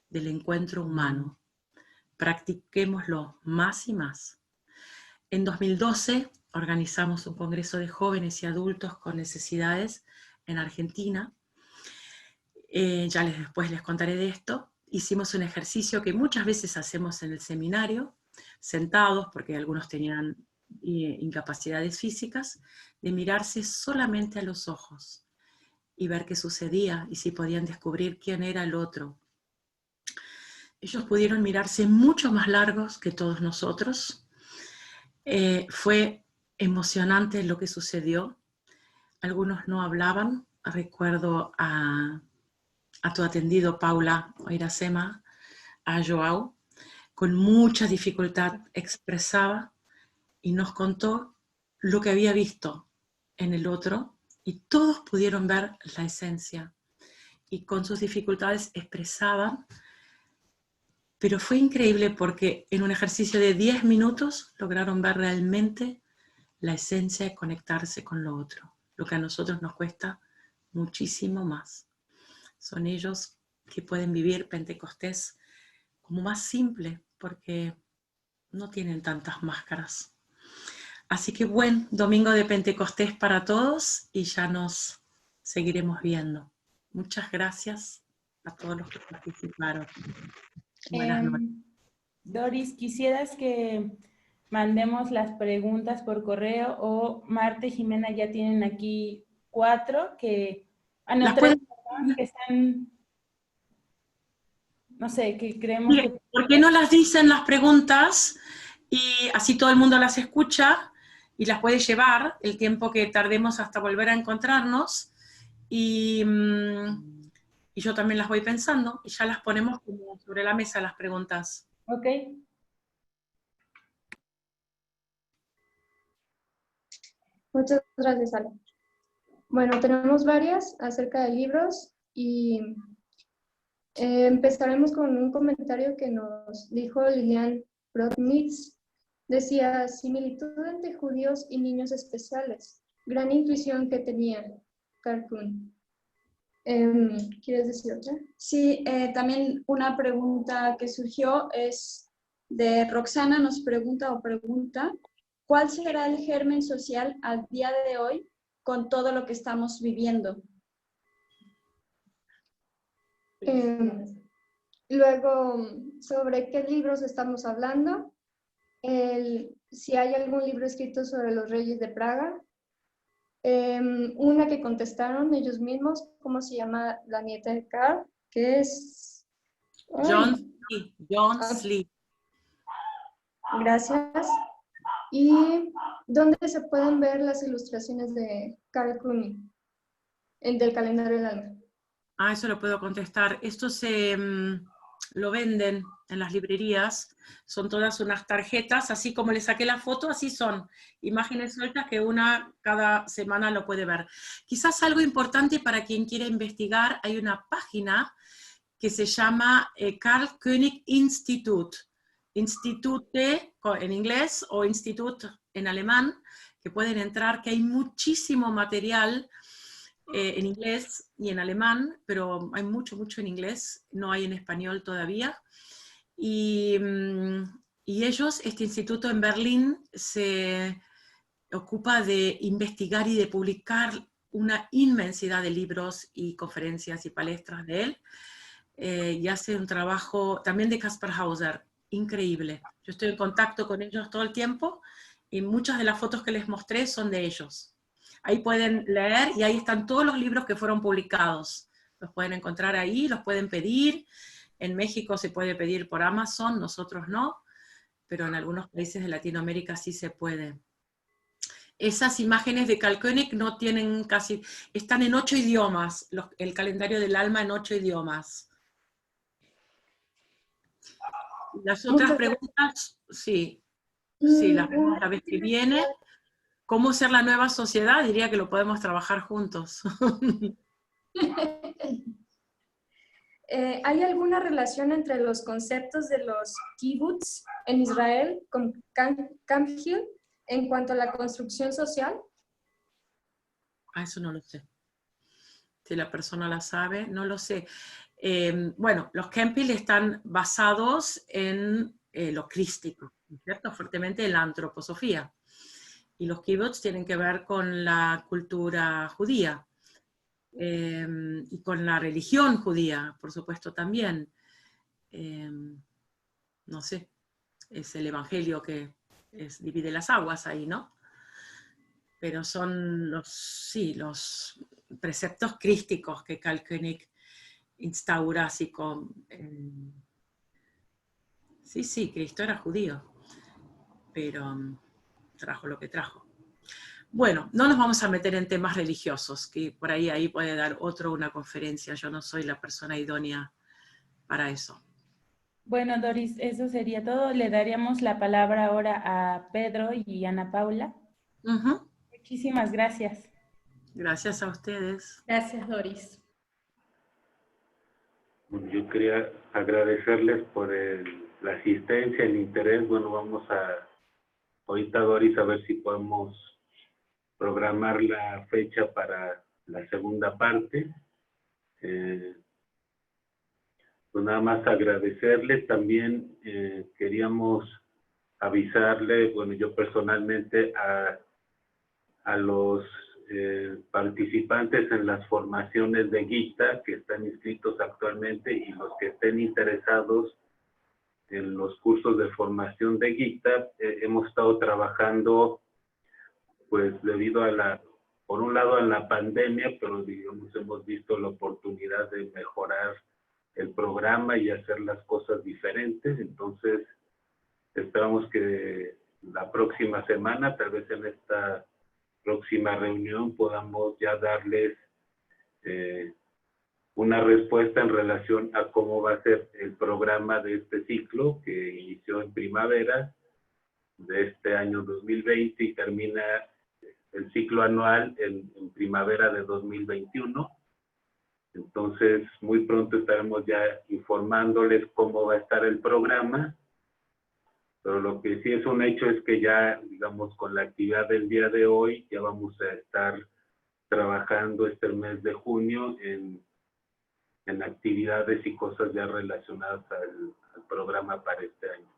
Speaker 2: del encuentro humano. Practiquémoslo más y más. En 2012 organizamos un congreso de jóvenes y adultos con necesidades en Argentina. Ya después les contaré de esto. Hicimos un ejercicio que muchas veces hacemos en el seminario, sentados, porque algunos tenían incapacidades físicas, de mirarse solamente a los ojos y ver qué sucedía y si podían descubrir quién era el otro. Ellos pudieron mirarse mucho más largos que todos nosotros. Fue emocionante lo que sucedió. Algunos no hablaban. Recuerdo a tu atendido, Paula o Iracema, a Joao, con mucha dificultad expresaba y nos contó lo que había visto en el otro y todos pudieron ver la esencia y con sus dificultades expresaban, pero fue increíble porque en un ejercicio de 10 minutos lograron ver realmente la esencia de conectarse con lo otro, lo que a nosotros nos cuesta muchísimo más. Son ellos que pueden vivir Pentecostés como más simple, porque no tienen tantas máscaras. Así que buen domingo de Pentecostés para todos y ya nos seguiremos viendo. Muchas gracias a todos los que participaron. Buenas noches.
Speaker 1: Doris, ¿quisieras que mandemos las preguntas por correo o Marta y Jimena ya tienen aquí 4 que... no, 3, que están... No sé, que creemos que...
Speaker 2: ¿Por qué no las dicen las preguntas y así todo el mundo las escucha y las puede llevar el tiempo que tardemos hasta volver a encontrarnos? Y yo también las voy pensando y ya las ponemos como sobre la mesa las preguntas.
Speaker 1: Ok.
Speaker 3: Muchas gracias, Ale. Bueno, tenemos varias acerca de libros y empezaremos con un comentario que nos dijo Lilian Brodnitz. Decía, similitud entre judíos y niños especiales. Gran intuición que tenía Carl Kuhn. ¿Quieres decir otra?
Speaker 4: Sí, también una pregunta que surgió es de Roxana, nos pregunta, ¿cuál será el germen social al día de hoy con todo lo que estamos viviendo?
Speaker 3: Luego, ¿sobre qué libros estamos hablando? Si hay algún libro escrito sobre los reyes de Praga. Una que contestaron ellos mismos, ¿cómo se llama la nieta de Carl? Que es...
Speaker 2: John Slee.
Speaker 3: Gracias. ¿Y dónde se pueden ver las ilustraciones de Carl Kuhn, del calendario del alma?
Speaker 2: Ah, eso lo puedo contestar. Esto lo venden en las librerías, son todas unas tarjetas, así como le saqué la foto, así son, imágenes sueltas que una cada semana lo puede ver. Quizás algo importante para quien quiera investigar, hay una página que se llama Carl König Institute, Institute en inglés o Institut en alemán, que pueden entrar, que hay muchísimo material en inglés y en alemán, pero hay mucho en inglés, no hay en español todavía. Y ellos, este instituto en Berlín, se ocupa de investigar y de publicar una inmensidad de libros y conferencias y palestras de él, y hace un trabajo también de Kaspar Hauser, increíble. Yo estoy en contacto con ellos todo el tiempo, y muchas de las fotos que les mostré son de ellos. Ahí pueden leer y ahí están todos los libros que fueron publicados. Los pueden encontrar ahí, los pueden pedir. En México se puede pedir por Amazon, nosotros no, pero en algunos países de Latinoamérica sí se puede. Esas imágenes de Carl König no tienen casi, están en 8 idiomas, el calendario del alma en 8 idiomas. Las otras preguntas, sí, las vemos la vez que viene. ¿Cómo ser la nueva sociedad? Diría que lo podemos trabajar juntos.
Speaker 3: ¿Hay alguna relación entre los conceptos de los kibbutz en Israel con Camp Hill en cuanto a la construcción social?
Speaker 2: Eso no lo sé. Si la persona la sabe, no lo sé. Bueno, los Camp Hill están basados en lo crístico, ¿cierto? Fuertemente en la antroposofía. Y los kibbutz tienen que ver con la cultura judía, y con la religión judía, por supuesto, también. No sé, es el evangelio que divide las aguas ahí, ¿no? Pero son los preceptos crísticos que Carl König instaura, así con... sí, Cristo era judío, pero trajo lo que trajo. Bueno, no nos vamos a meter en temas religiosos, que por ahí puede dar una conferencia. Yo no soy la persona idónea para eso.
Speaker 1: Bueno, Doris, eso sería todo. Le daríamos la palabra ahora a Pedro y Ana Paula. Muchísimas gracias.
Speaker 2: Gracias a ustedes.
Speaker 4: Gracias, Doris.
Speaker 5: Yo quería agradecerles por la asistencia, el interés. Bueno, vamos a, ahorita Doris, a ver si podemos programar la fecha para la segunda parte. Pues nada más agradecerles. También queríamos avisarle, bueno, yo personalmente a los participantes en las formaciones de Gita que están inscritos actualmente y los que estén interesados en los cursos de formación de Gita, hemos estado trabajando pues debido a por un lado a la pandemia, pero digamos hemos visto la oportunidad de mejorar el programa y hacer las cosas diferentes. Entonces esperamos que la próxima semana, tal vez en esta próxima reunión, podamos ya darles una respuesta en relación a cómo va a ser el programa de este ciclo que inició en primavera de este año 2020 y termina el ciclo anual en primavera de 2021. Entonces, muy pronto estaremos ya informándoles cómo va a estar el programa. Pero lo que sí es un hecho es que ya, digamos, con la actividad del día de hoy, ya vamos a estar trabajando este mes de junio en actividades y cosas ya relacionadas al programa para este año.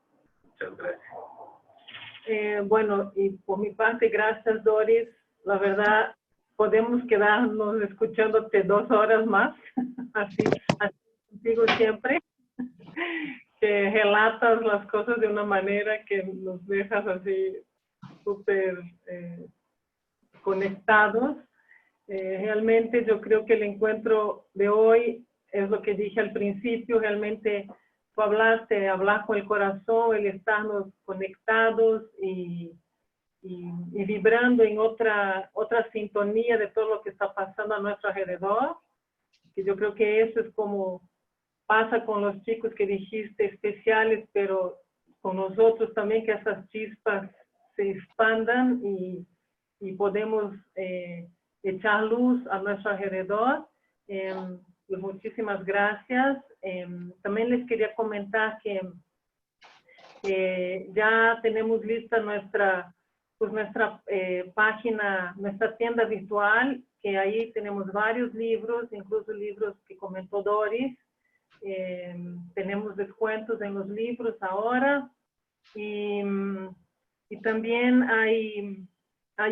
Speaker 5: Muchas gracias.
Speaker 6: Bueno, y por mi parte, gracias, Doris. La verdad, podemos quedarnos escuchándote 2 horas más, así contigo siempre, que relatas las cosas de una manera que nos dejas así súper conectados. Realmente yo creo que el encuentro de hoy es lo que dije al principio, realmente tú hablaste, hablar con el corazón, el estarnos conectados y vibrando en otra sintonía de todo lo que está pasando a nuestro alrededor, que yo creo que eso es como pasa con los chicos que dijiste especiales, pero con nosotros también, que esas chispas se expandan y podemos echar luz a nuestro alrededor. Pues muchísimas gracias. También les quería comentar que ya tenemos lista nuestra página, nuestra tienda virtual, que ahí tenemos varios libros, incluso libros que comentó Doris. Tenemos descuentos en los libros ahora y también hay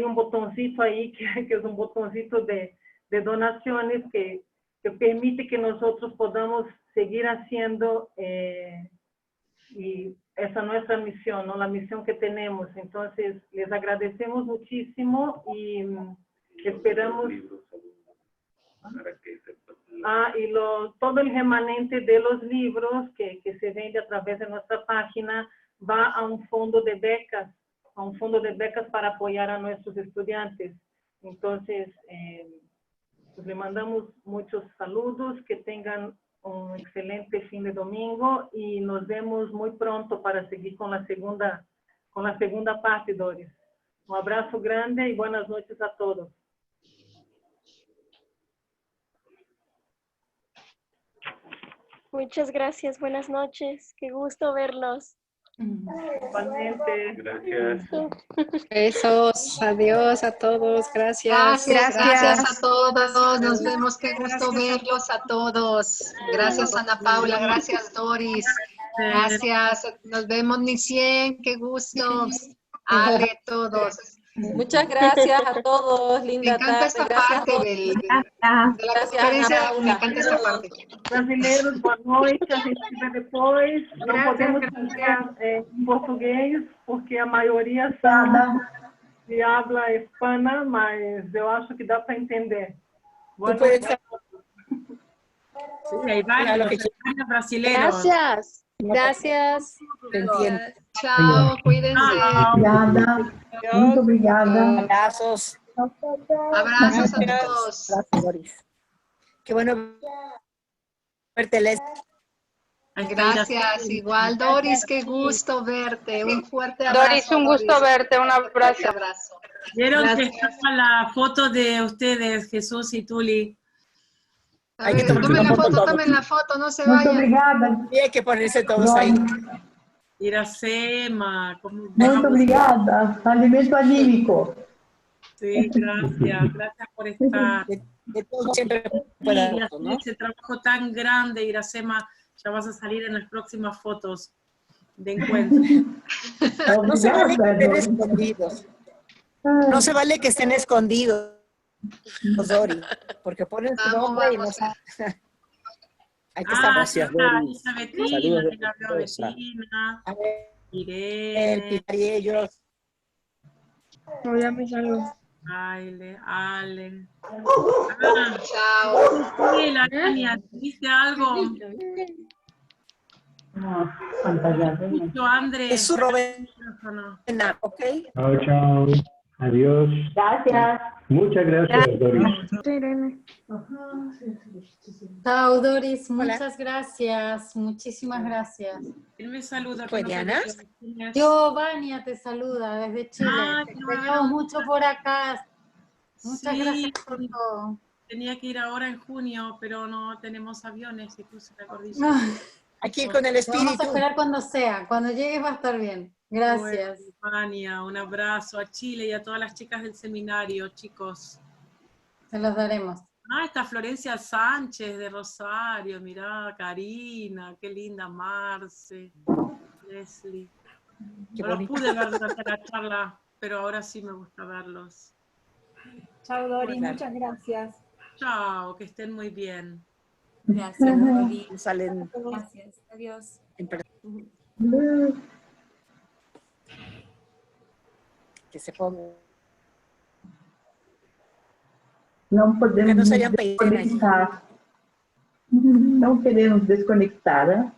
Speaker 6: un botoncito ahí que es un botoncito de donaciones que permite que nosotros podamos seguir haciendo y esa es nuestra misión, ¿no? La misión que tenemos. Entonces, les agradecemos muchísimo y esperamos... y todo el remanente de los libros que se vende a través de nuestra página va a un fondo de becas, para apoyar a nuestros estudiantes. Entonces, pues le mandamos muchos saludos, que tengan un excelente fin de domingo y nos vemos muy pronto para seguir con la segunda parte, Doris. Un abrazo grande y buenas noches a todos.
Speaker 7: Muchas gracias, buenas noches, qué gusto verlos.
Speaker 6: Igualmente.
Speaker 5: Gracias.
Speaker 8: Besos, adiós a todos, gracias.
Speaker 9: Gracias a todos, nos vemos, qué gusto verlos a todos. Gracias Ana Paula, gracias Doris, gracias, nos vemos Nicien, qué gusto. Ale, todos.
Speaker 10: Muchas gracias a todos, linda tarde.
Speaker 9: Me encanta esta parte de la conferencia, me encanta esta parte.
Speaker 6: Brasileiros, boa noite, a gente se vê depois. Não podemos falar em português, porque a maioria se habla hispana, mas eu acho que dá para entender. Boa noite.
Speaker 2: Sí, hay varios brasileños.
Speaker 8: Gracias.
Speaker 9: Chao, cuídense.
Speaker 11: Obrigada. Muito obrigada.
Speaker 8: Abrazos.
Speaker 9: Abrazos a todos.
Speaker 8: Gracias, Doris. Qué bueno verte, Les.
Speaker 9: Gracias, igual Doris, qué gusto verte. Un fuerte abrazo.
Speaker 12: Doris, un gusto verte, un abrazo.
Speaker 2: Vieron que estaba la foto de ustedes, Jesús y Tuli.
Speaker 9: Hay que tomen la foto, no se vayan.
Speaker 11: Muito obrigada.
Speaker 8: Y hay que ponerse todos ahí.
Speaker 2: Iracema.
Speaker 11: Muito obrigada. Alimento anímico.
Speaker 2: Sí, gracias por estar.
Speaker 8: De todo siempre pueda,
Speaker 2: y hacer ese trabajo tan grande, Iracema, ya vas a salir en las próximas fotos de encuentro.
Speaker 8: No se vale que estén escondidos. No se vale que estén escondidos, Dori, porque ponen su nombre y no saben. Aquí estamos.
Speaker 2: Gracias, Doris. Saludos de
Speaker 8: Irene, y ellos.
Speaker 3: Hola, mis saludos.
Speaker 2: Ale.
Speaker 9: Chao.
Speaker 2: Sí, la niña, ¿dice algo?
Speaker 11: No, pantalla.
Speaker 2: Andrés.
Speaker 8: Es su Robena, ¿ok?
Speaker 13: Chao. Adiós.
Speaker 11: Gracias.
Speaker 13: Muchas gracias, Doris.
Speaker 14: Chao, Doris. Muchas gracias. Muchísimas gracias.
Speaker 2: ¿Quién me saluda?
Speaker 8: ¿Fue Diana?
Speaker 14: Yo, Vania, te saluda desde Chile. Te extrañamos mucho por acá. Muchas
Speaker 2: Sí,
Speaker 14: gracias por todo.
Speaker 2: tenía que ir ahora en junio, pero no tenemos aviones y cruce la
Speaker 14: No.
Speaker 2: cordillera.
Speaker 8: Aquí con el
Speaker 14: Te vamos a
Speaker 8: espíritu.
Speaker 14: esperar cuando sea. Cuando llegues va a estar bien. Gracias.
Speaker 2: Bueno, Vania, un abrazo a Chile y a todas las chicas del seminario, chicos.
Speaker 14: Se los daremos.
Speaker 2: Ah, está Florencia Sánchez de Rosario, mirá, Karina, qué linda, Marce, Leslie.
Speaker 8: Qué
Speaker 2: No los
Speaker 8: bonito.
Speaker 2: pude ver durante la charla, pero ahora sí me gusta verlos.
Speaker 15: Chao, Doris,
Speaker 2: Bueno.
Speaker 15: muchas gracias.
Speaker 2: Chao, que estén muy bien.
Speaker 16: Gracias, Doris.
Speaker 8: Salen
Speaker 16: Gracias. Adiós.
Speaker 8: en que se pongan.
Speaker 11: Não podemos
Speaker 8: Que não
Speaker 11: nos
Speaker 8: saiam peitos, né?
Speaker 11: desconectar. Não queremos desconectar, né?